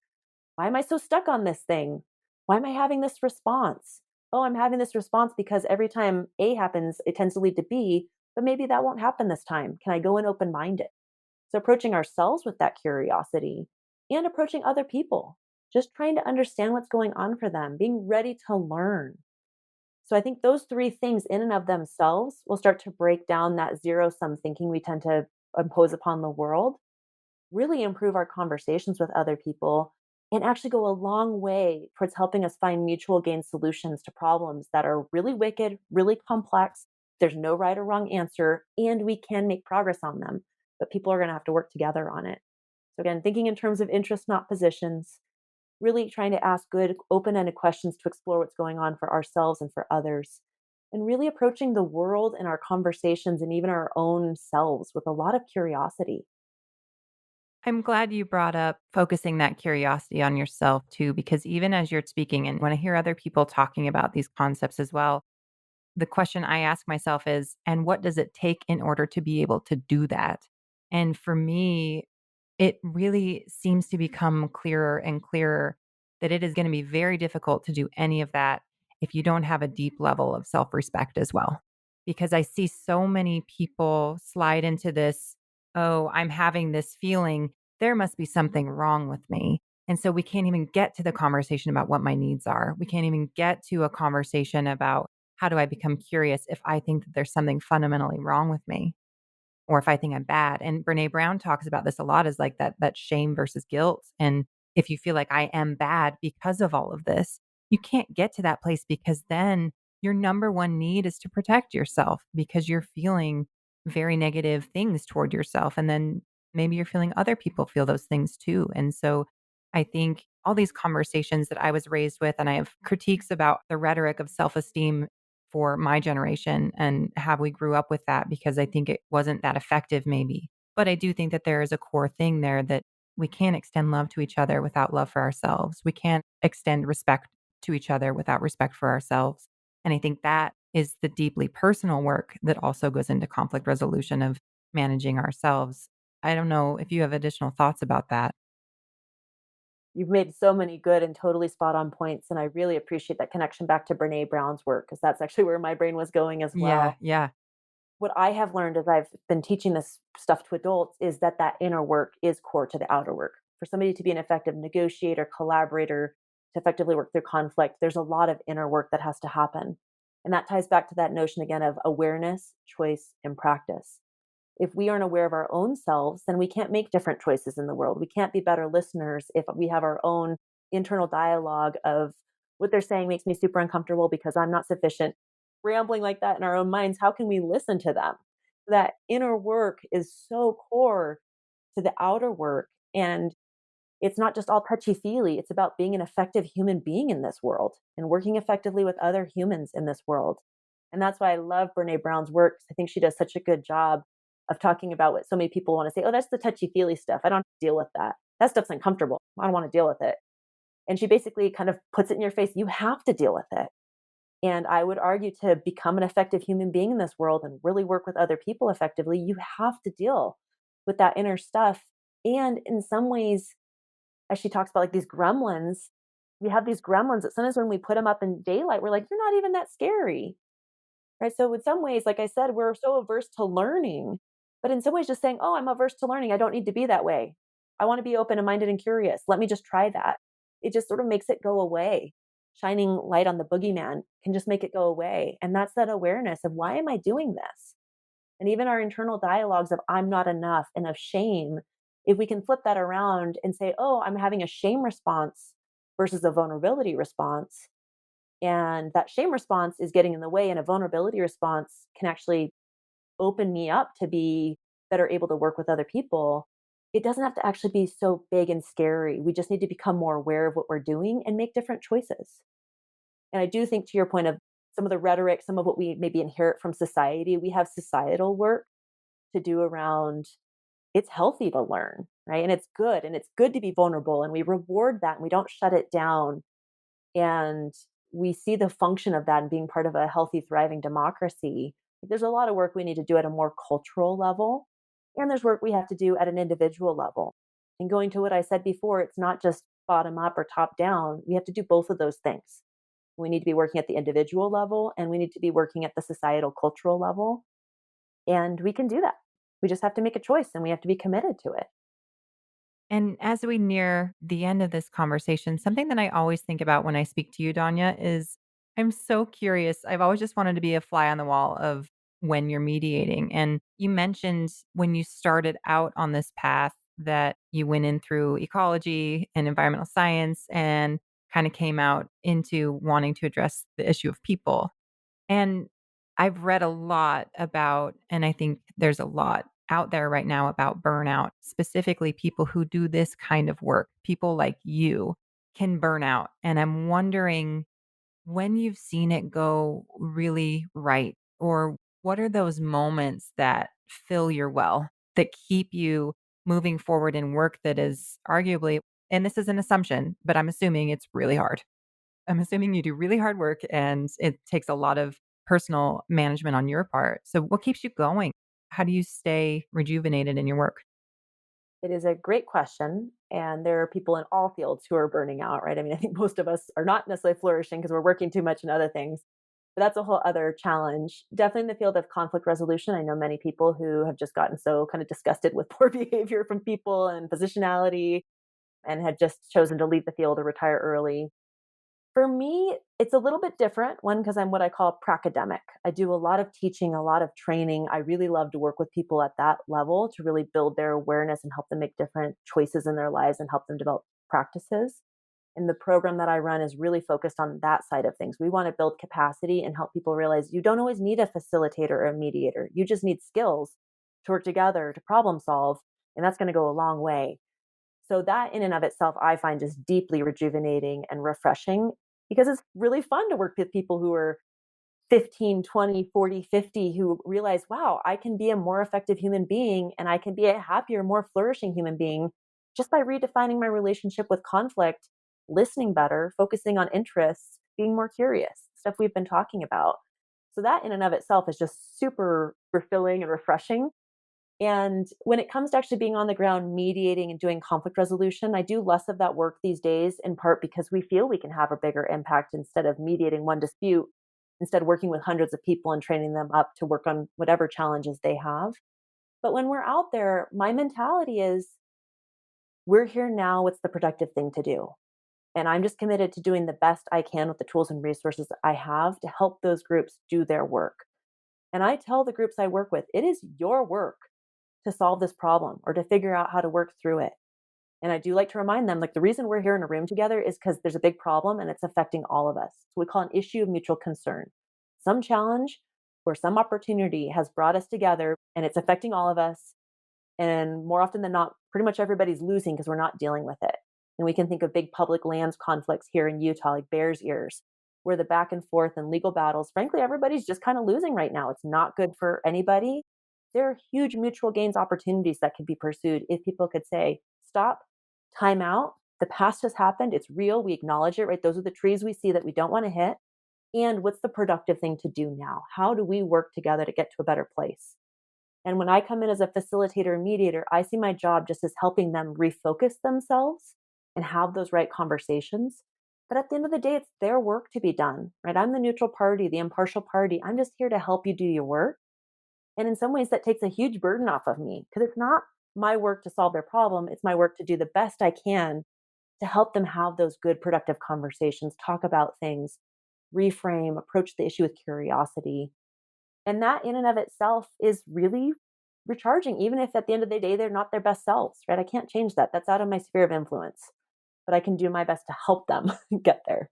Why am I so stuck on this thing? Why am I having this response? Oh, I'm having this response because every time A happens, it tends to lead to B, but maybe that won't happen this time. Can I go in open minded? So, approaching ourselves with that curiosity and approaching other people, just trying to understand what's going on for them, being ready to learn. So I think those three things in and of themselves will start to break down that zero sum thinking we tend to impose upon the world, really improve our conversations with other people, and actually go a long way towards helping us find mutual gain solutions to problems that are really wicked, really complex. There's no right or wrong answer, and we can make progress on them, but people are going to have to work together on it. So, again, thinking in terms of interests, not positions, really trying to ask good, open ended questions to explore what's going on for ourselves and for others. And really approaching the world and our conversations and even our own selves with a lot of curiosity. I'm glad you brought up focusing that curiosity on yourself too, because even as you're speaking, and when I hear other people talking about these concepts as well, the question I ask myself is, and what does it take in order to be able to do that? And for me, it really seems to become clearer and clearer that it is going to be very difficult to do any of that if you don't have a deep level of self respect as well. Because I see so many people slide into this, oh, I'm having this feeling. There must be something wrong with me. And so we can't even get to the conversation about what my needs are. We can't even get to a conversation about how do I become curious if I think that there's something fundamentally wrong with me or if I think I'm bad. And Brene Brown talks about this a lot is like that shame versus guilt. And if you feel like I am bad because of all of this, you can't get to that place because then your number one need is to protect yourself because you're feeling very negative things toward yourself. And then maybe you're feeling other people feel those things too. And so I think all these conversations that I was raised with, and I have critiques about the rhetoric of self esteem for my generation and how we grew up with that because I think it wasn't that effective maybe. But I do think that there is a core thing there that we can't extend love to each other without love for ourselves. We can't extend respect to each other without respect for ourselves. And I think that is the deeply personal work that also goes into conflict resolution of managing ourselves. I don't know if you have additional thoughts about that. You've made so many good and totally spot on points, and I really appreciate that connection back to Brené Brown's work because that's actually where my brain was going as Yeah, well. yeah. What I have learned as I've been teaching this stuff to adults is that that inner work is core to the outer work. For somebody to be an effective negotiator, collaborator, to effectively work through conflict, there's a lot of inner work that has to happen. And that ties back to that notion again of awareness, choice, and practice. If we aren't aware of our own selves, then we can't make different choices in the world. We can't be better listeners if we have our own internal dialogue of what they're saying makes me super uncomfortable because I'm not sufficient. Rambling like that in our own minds, how can we listen to them? That inner work is so core to the outer work. And it's not just all touchy feely. It's about being an effective human being in this world and working effectively with other humans in this world. And that's why I love Brene Brown's work. I think she does such a good job of talking about what so many people want to say, oh, that's the touchy feely stuff. I don't have to deal with that. That stuff's uncomfortable. I don't want to deal with it. And she basically kind of puts it in your face. You have to deal with it. And I would argue to become an effective human being in this world and really work with other people effectively, you have to deal with that inner stuff. And in some ways, as she talks about like these gremlins, we have these gremlins that sometimes when we put them up in daylight, we're like, you're not even that scary. Right. So, in some ways, like I said, we're so averse to learning, but in some ways, just saying, oh, I'm averse to learning. I don't need to be that way. I want to be open and minded and curious. Let me just try that. It just sort of makes it go away. Shining light on the boogeyman can just make it go away. And that's that awareness of why am I doing this? And even our internal dialogues of I'm not enough and of shame, if we can flip that around and say, oh, I'm having a shame response versus a vulnerability response, and that shame response is getting in the way, and a vulnerability response can actually open me up to be better able to work with other people. It doesn't have to actually be so big and scary. We just need to become more aware of what we're doing and make different choices. And I do think, to your point of some of the rhetoric, some of what we maybe inherit from society, we have societal work to do around it's healthy to learn, right? And it's good to be vulnerable, and we reward that and we don't shut it down, and we see the function of that and being part of a healthy, thriving democracy. There's a lot of work we need to do at a more cultural level, and there's work we have to do at an individual level. And going to what I said before, it's not just bottom up or top down. We have to do both of those things. We need to be working at the individual level and we need to be working at the societal cultural level. And we can do that. We just have to make a choice and we have to be committed to it. And as we near the end of this conversation, something that I always think about when I speak to you, Danya, is I'm so curious. I've always just wanted to be a fly on the wall of when you're mediating. And you mentioned when you started out on this path that you went in through ecology and environmental science and kind of came out into wanting to address the issue of people. And I've read a lot about, and I think there's a lot out there right now about burnout, specifically people who do this kind of work, people like you can burn out. And I'm wondering when you've seen it go really right, or what are those moments that fill your well, that keep you moving forward in work that is arguably, and this is an assumption, but I'm assuming it's really hard. I'm assuming you do really hard work and it takes a lot of personal management on your part. So what keeps you going? How do you stay rejuvenated in your work? It is a great question. And there are people in all fields who are burning out, right? I mean, I think most of us are not necessarily flourishing because we're working too much in other things. But that's a whole other challenge. Definitely in the field of conflict resolution, I know many people who have just gotten so kind of disgusted with poor behavior from people and positionality and had just chosen to leave the field or retire early. For me, it's a little bit different. One, because I'm what I call pracademic. I do a lot of teaching, a lot of training. I really love to work with people at that level to really build their awareness and help them make different choices in their lives and help them develop practices. And the program that I run is really focused on that side of things. We want to build capacity and help people realize you don't always need a facilitator or a mediator. You just need skills to work together to problem solve. And that's going to go a long way. So that in and of itself, I find just deeply rejuvenating and refreshing because it's really fun to work with people who are 15, 20, 40, 50 who realize, wow, I can be a more effective human being and I can be a happier, more flourishing human being just by redefining my relationship with conflict, listening better, focusing on interests, being more curious, stuff we've been talking about. So that in and of itself is just super fulfilling and refreshing. And when it comes to actually being on the ground, mediating and doing conflict resolution, I do less of that work these days, in part because we feel we can have a bigger impact instead of mediating one dispute, instead working with hundreds of people and training them up to work on whatever challenges they have. But when we're out there, my mentality is we're here now. What's the productive thing to do? And I'm just committed to doing the best I can with the tools and resources I have to help those groups do their work. And I tell the groups I work with, it is your work to solve this problem or to figure out how to work through it. And I do like to remind them, like, the reason we're here in a room together is because there's a big problem and it's affecting all of us. So we call it an issue of mutual concern. Some challenge or some opportunity has brought us together and it's affecting all of us. And more often than not, pretty much everybody's losing because we're not dealing with it. And we can think of big public lands conflicts here in Utah, like Bears Ears, where the back and forth and legal battles, frankly, everybody's just kind of losing right now. It's not good for anybody. There are huge mutual gains opportunities that could be pursued if people could say, stop, time out. The past has happened. It's real. We acknowledge it, right? Those are the trees we see that we don't want to hit. And what's the productive thing to do now? How do we work together to get to a better place? And when I come in as a facilitator and mediator, I see my job just as helping them refocus themselves and have those right conversations. But at the end of the day, it's their work to be done, right? I'm the neutral party, the impartial party. I'm just here to help you do your work. And in some ways, that takes a huge burden off of me because it's not my work to solve their problem. It's my work to do the best I can to help them have those good, productive conversations, talk about things, reframe, approach the issue with curiosity. And that in and of itself is really recharging, even if at the end of the day, they're not their best selves, right? I can't change that. That's out of my sphere of influence, but I can do my best to help them get there.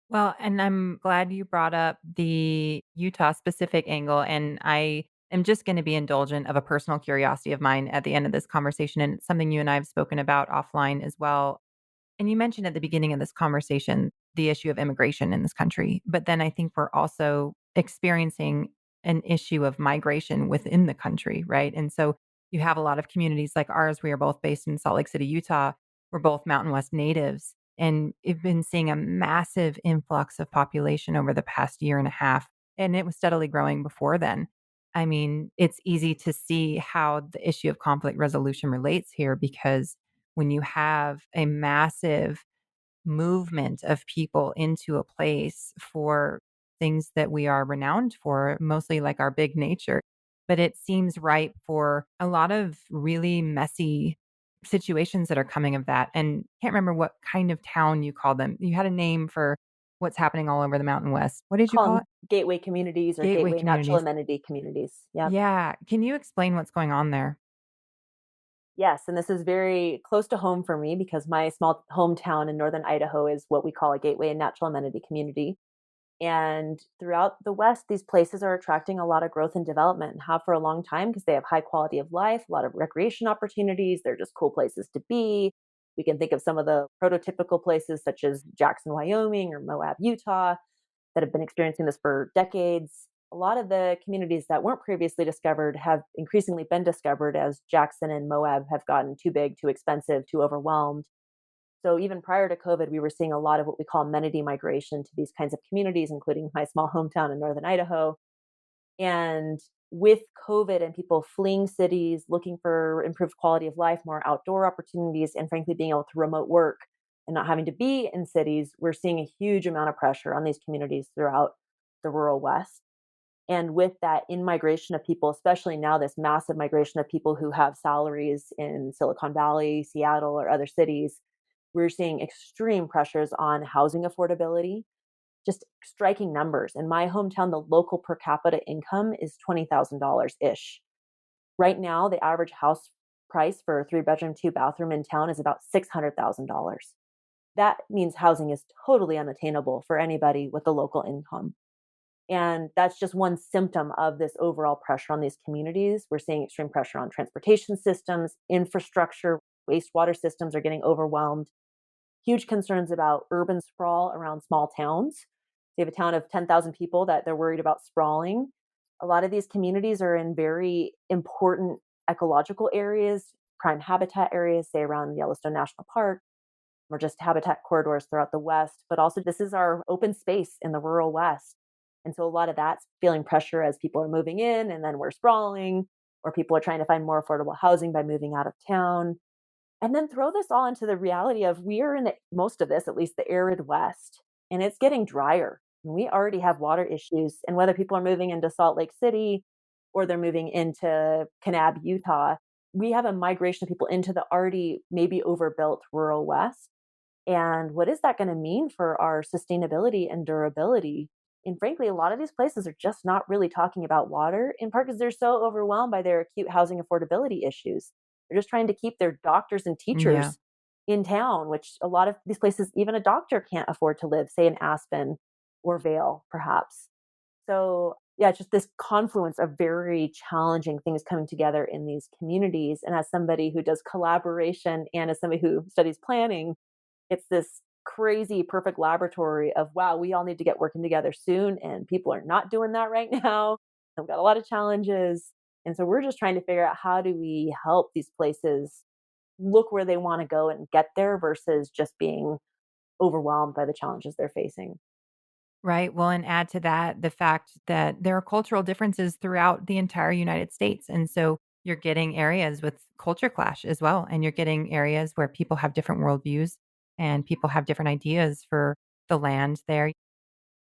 Well, and I'm glad you brought up the Utah specific angle. And I am just going to be indulgent of a personal curiosity of mine at the end of this conversation. And it's something you and I have spoken about offline as well. And you mentioned at the beginning of this conversation the issue of immigration in this country. But then I think we're also experiencing an issue of migration within the country, right? And so you have a lot of communities like ours. We are both based in Salt Lake City, Utah. We're both Mountain West natives. And we've been seeing a massive influx of population over the past year and a half. And it was steadily growing before then. I mean, it's easy to see how the issue of conflict resolution relates here because when you have a massive movement of people into a place for things that we are renowned for, mostly like our big nature. But it seems ripe for a lot of really messy situations that are coming of that. And can't remember what kind of town you called them. You had a name for what's happening all over the Mountain West. What did you Call call it? them gateway communities or Gateway gateway natural communities. amenity communities. Yep. Yeah. Can you explain what's going on there? Yes. And this is very close to home for me because my small hometown in northern Idaho is what we call a gateway and natural amenity community. And throughout the West, these places are attracting a lot of growth and development and have for a long time because they have high quality of life, a lot of recreation opportunities. They're just cool places to be. We can think of some of the prototypical places such as Jackson, Wyoming or Moab, Utah, that have been experiencing this for decades. A lot of the communities that weren't previously discovered have increasingly been discovered as Jackson and Moab have gotten too big, too expensive, too overwhelmed. So even prior to COVID, we were seeing a lot of what we call amenity migration to these kinds of communities, including my small hometown in northern Idaho. And with COVID and people fleeing cities, looking for improved quality of life, more outdoor opportunities, and frankly, being able to remote work and not having to be in cities, we're seeing a huge amount of pressure on these communities throughout the rural West. And with that in migration of people, especially now, this massive migration of people who have salaries in Silicon Valley, Seattle, or other cities, we're seeing extreme pressures on housing affordability, just striking numbers. In my hometown, the local per capita income is $20,000 ish. Right now, the average house price for a three-bedroom, two bathroom in town is about $600,000. That means housing is totally unattainable for anybody with a local income. And that's just one symptom of this overall pressure on these communities. We're seeing extreme pressure on transportation systems, infrastructure, wastewater systems are getting overwhelmed. Huge concerns about urban sprawl around small towns. They have a town of 10,000 people that they're worried about sprawling. A lot of these communities are in very important ecological areas, prime habitat areas, say around Yellowstone National Park, or just habitat corridors throughout the West. But also, this is our open space in the rural West. And so, a lot of that's feeling pressure as people are moving in, and then we're sprawling, or people are trying to find more affordable housing by moving out of town. And then throw this all into the reality of we are in most of this, at least the arid West, and it's getting drier. And we already have water issues. And whether people are moving into Salt Lake City or they're moving into Kanab, Utah, we have a migration of people into the already maybe overbuilt rural West. And what is that going to mean for our sustainability and durability? And frankly, a lot of these places are just not really talking about water, in part because they're so overwhelmed by their acute housing affordability issues. They're just trying to keep their doctors and Yeah. teachers in town, which a lot of these places, even a doctor can't afford to live, say in Aspen or Vale, perhaps. So, yeah, it's just this confluence of very challenging things coming together in these communities. And as somebody who does collaboration and as somebody who studies planning, it's this crazy perfect laboratory of, wow, we all need to get working together soon, and people are not doing that right now. We've got a lot of challenges, and so we're just trying to figure out how do we help these places look where they wanna go and get there versus just being overwhelmed by the challenges they're facing. Right. Well, and add to that the fact that there are cultural differences throughout the entire United States. And so you're getting areas with culture clash as well. And you're getting areas where people have different worldviews and people have different ideas for the land there.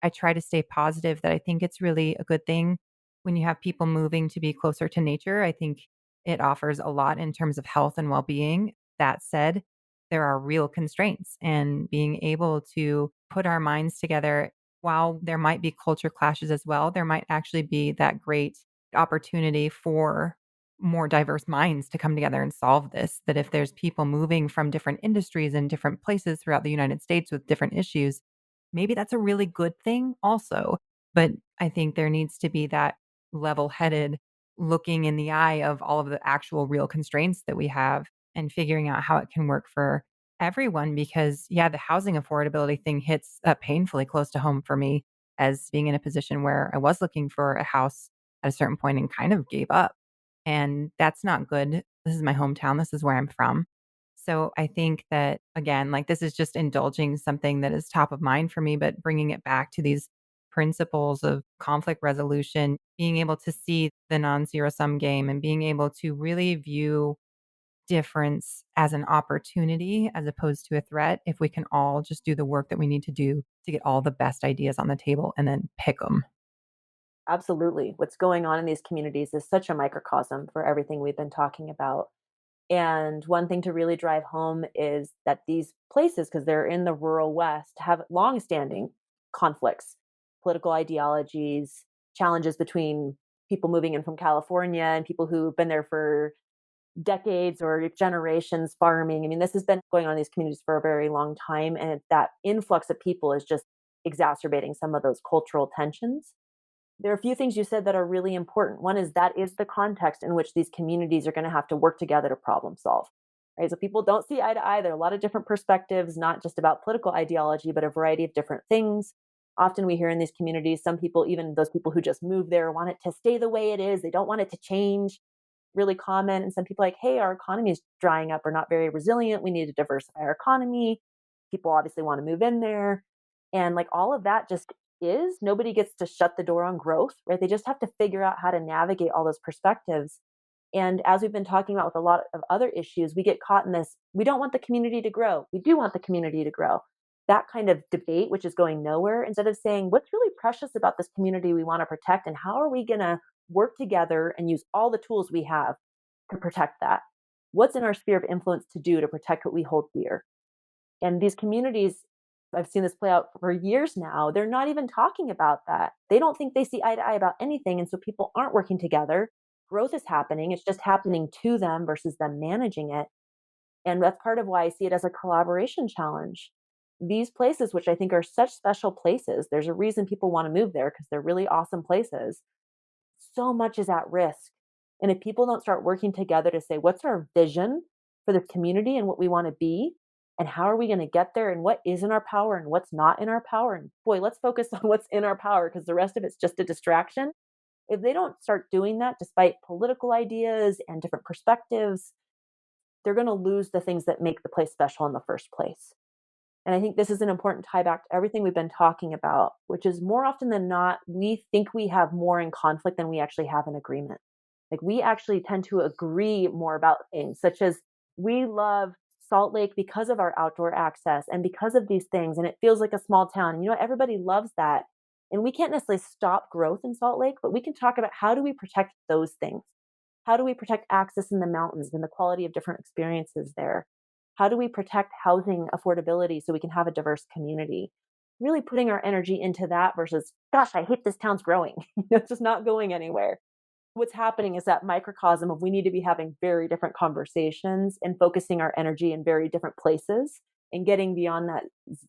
I try to stay positive that I think it's really a good thing when you have people moving to be closer to nature. I think it offers a lot in terms of health and well being. That said, there are real constraints, and being able to put our minds together while there might be culture clashes as well, there might actually be that great opportunity for more diverse minds to come together and solve this. That if there's people moving from different industries and different places throughout the United States with different issues, maybe that's a really good thing also. But I think there needs to be that level-headed looking in the eye of all of the actual real constraints that we have and figuring out how it can work for everyone because, yeah, the housing affordability thing hits, painfully close to home for me as being in a position where I was looking for a house at a certain point and kind of gave up, and that's not good. This is my hometown, this is where I'm from. So I think that again, like this is just indulging something that is top of mind for me, but bringing it back to these principles of conflict resolution, being able to see the non-zero sum game and being able to really view difference as an opportunity as opposed to a threat. If we can all just do the work that we need to do to get all the best ideas on the table and then pick them. Absolutely. What's going on in these communities is such a microcosm for everything we've been talking about. And one thing to really drive home is that these places, because they're in the rural West, have longstanding conflicts, political ideologies, challenges between people moving in from California and people who've been there for decades or generations farming. I mean, this has been going on in these communities for a very long time. And that influx of people is just exacerbating some of those cultural tensions. There are a few things you said that are really important. One is that is the context in which these communities are going to have to work together to problem solve. Right? So people don't see eye to eye. There are a lot of different perspectives, not just about political ideology, but a variety of different things. Often we hear in these communities, some people, even those people who just moved there, want it to stay the way it is. They don't want it to change. Really common. And some people are like, hey, our economy is drying up. We're not very resilient. We need to diversify our economy. People obviously want to move in there. And like all of that just is nobody gets to shut the door on growth, right? They just have to figure out how to navigate all those perspectives. And as we've been talking about with a lot of other issues, we get caught in this we don't want the community to grow. We do want the community to grow. That kind of debate, which is going nowhere, instead of saying what's really precious about this community we want to protect and how are we going to work together and use all the tools we have to protect that? What's in our sphere of influence to do to protect what we hold dear? And these communities, I've seen this play out for years now, they're not even talking about that. They don't think they see eye to eye about anything. And so people aren't working together. Growth is happening. It's just happening to them versus them managing it. And that's part of why I see it as a collaboration challenge. These places, which I think are such special places, there's a reason people want to move there because they're really awesome places. So much is at risk. And if people don't start working together to say, what's our vision for the community and what we want to be, and how are we going to get there, and what is in our power and what's not in our power? And boy, let's focus on what's in our power because the rest of it's just a distraction. If they don't start doing that, despite political ideas and different perspectives, they're going to lose the things that make the place special in the first place. And I think this is an important tie back to everything we've been talking about, which is more often than not, we think we have more in conflict than we actually have in agreement. Like we actually tend to agree more about things, such as we love Salt Lake because of our outdoor access and because of these things. And it feels like a small town. And everybody loves that. And we can't necessarily stop growth in Salt Lake, but we can talk about how do we protect those things? How do we protect access in the mountains and the quality of different experiences there? How do we protect housing affordability so we can have a diverse community? Really putting our energy into that versus, gosh, I hate this town's growing. It's just not going anywhere. What's happening is that microcosm of we need to be having very different conversations and focusing our energy in very different places and getting beyond that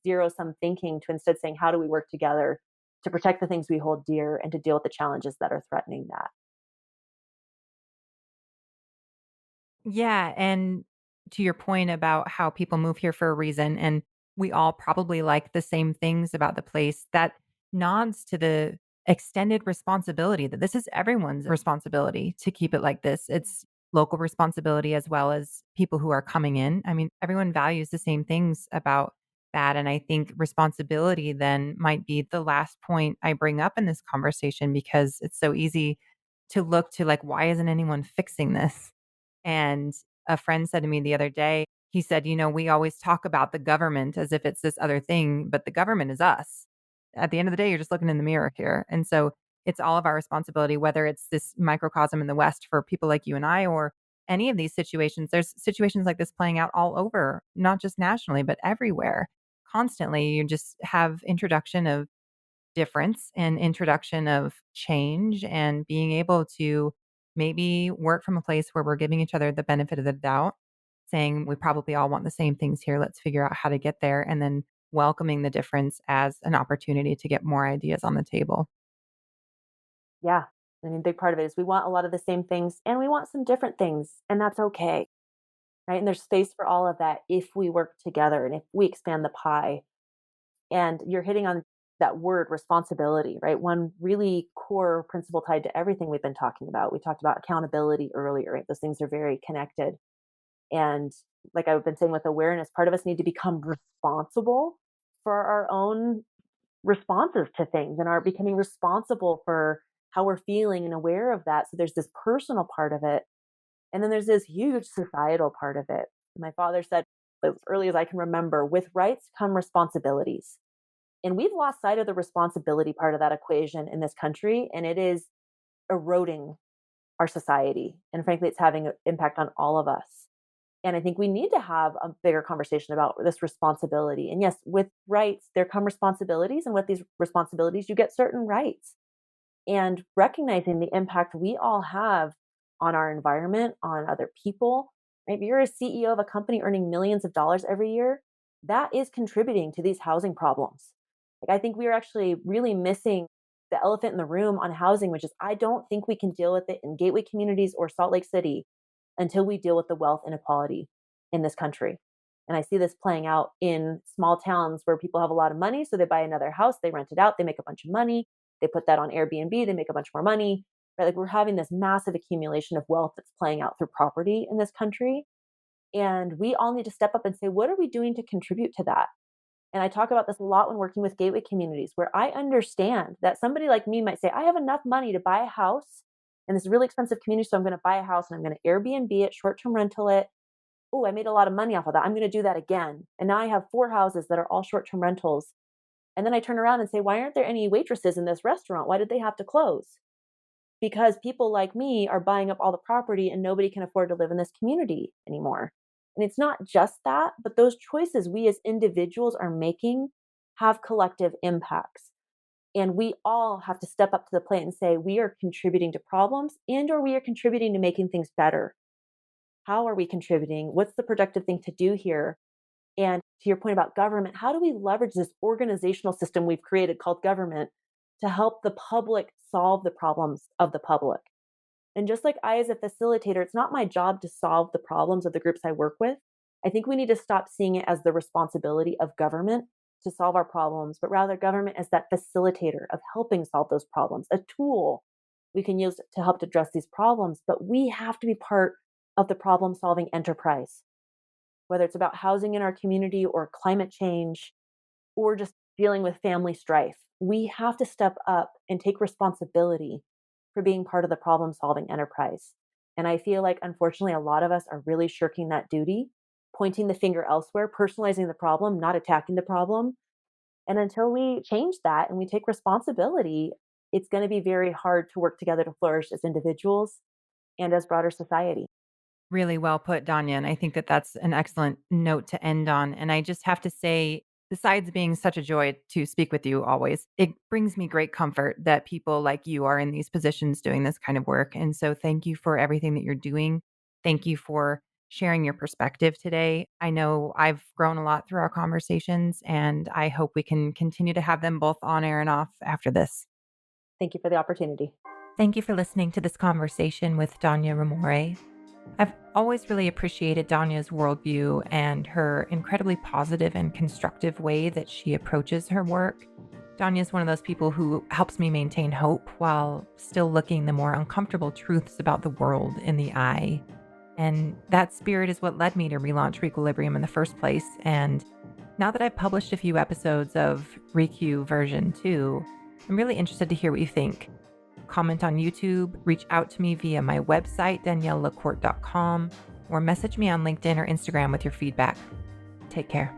zero sum thinking to instead saying, how do we work together to protect the things we hold dear and to deal with the challenges that are threatening that? Yeah, and to your point about how people move here for a reason, and we all probably like the same things about the place, that nods to the extended responsibility that this is everyone's responsibility to keep it like this. It's local responsibility as well as people who are coming in. I mean, everyone values the same things about that. And I think responsibility then might be the last point I bring up in this conversation because it's so easy to look to like, why isn't anyone fixing this? And a friend said to me the other day, he said, we always talk about the government as if it's this other thing, but the government is us. At the end of the day, you're just looking in the mirror here. And so it's all of our responsibility, whether it's this microcosm in the West for people like you and I, or any of these situations. There's situations like this playing out all over, not just nationally, but everywhere. Constantly, you just have introduction of difference and introduction of change and being able to maybe work from a place where we're giving each other the benefit of the doubt, saying we probably all want the same things here. Let's figure out how to get there. And then welcoming the difference as an opportunity to get more ideas on the table. Yeah. I mean, big part of it is we want a lot of the same things and we want some different things, and that's okay. Right. And there's space for all of that if we work together and if we expand the pie. And you're hitting on that word responsibility, right? One really core principle tied to everything we've been talking about. We talked about accountability earlier, right? Those things are very connected. And like I've been saying with awareness, part of us need to become responsible for our own responses to things and are becoming responsible for how we're feeling and aware of that. So there's this personal part of it. And then there's this huge societal part of it. My father said, as early as I can remember, with rights come responsibilities. And we've lost sight of the responsibility part of that equation in this country, and it is eroding our society. And frankly, it's having an impact on all of us. And I think we need to have a bigger conversation about this responsibility. And yes, with rights, there come responsibilities. And with these responsibilities, you get certain rights. And recognizing the impact we all have on our environment, on other people. Maybe you're a CEO of a company earning millions of dollars every year. That is contributing to these housing problems. Like, I think we are actually really missing the elephant in the room on housing, which is I don't think we can deal with it in gateway communities or Salt Lake City until we deal with the wealth inequality in this country. And I see this playing out in small towns where people have a lot of money. So they buy another house, they rent it out, they make a bunch of money, they put that on Airbnb, they make a bunch more money. Right? Like we're having this massive accumulation of wealth that's playing out through property in this country. And we all need to step up and say, what are we doing to contribute to that? And I talk about this a lot when working with gateway communities, where I understand that somebody like me might say, I have enough money to buy a house in this really expensive community. So I'm going to buy a house and I'm going to Airbnb it, short term rental it. Oh, I made a lot of money off of that. I'm going to do that again. And now I have 4 houses that are all short term rentals. And then I turn around and say, why aren't there any waitresses in this restaurant? Why did they have to close? Because people like me are buying up all the property and nobody can afford to live in this community anymore. And it's not just that, but those choices we as individuals are making have collective impacts. And we all have to step up to the plate and say, we are contributing to problems and or we are contributing to making things better. How are we contributing? What's the productive thing to do here? And to your point about government, how do we leverage this organizational system we've created called government to help the public solve the problems of the public? And just like I, as a facilitator, it's not my job to solve the problems of the groups I work with. I think we need to stop seeing it as the responsibility of government to solve our problems, but rather government as that facilitator of helping solve those problems, a tool we can use to help address these problems. But we have to be part of the problem solving enterprise, whether it's about housing in our community or climate change or just dealing with family strife. We have to step up and take responsibility for being part of the problem solving enterprise. And I feel like, unfortunately, a lot of us are really shirking that duty, pointing the finger elsewhere, personalizing the problem, not attacking the problem. And until we change that and we take responsibility, it's going to be very hard to work together to flourish as individuals and as broader society. Really well put, Danya, and I think that that's an excellent note to end on, and I just have to say, besides being such a joy to speak with you always, it brings me great comfort that people like you are in these positions doing this kind of work, and so thank you for everything that you're doing. Thank you for sharing your perspective today. I know I've grown a lot through our conversations, and I hope we can continue to have them both on air and off after this. Thank you for the opportunity. Thank you for listening to this conversation with Danya Rumore. I've always really appreciated Danya's worldview and her incredibly positive and constructive way that she approaches her work. Danya is one of those people who helps me maintain hope while still looking the more uncomfortable truths about the world in the eye. And that spirit is what led me to relaunch Re-Quilibrium in the first place. And now that I've published a few episodes of Re-Q version 2, I'm really interested to hear what you think. Comment on YouTube, reach out to me via my website, daniellelacourt.com, or message me on LinkedIn or Instagram with your feedback. Take care.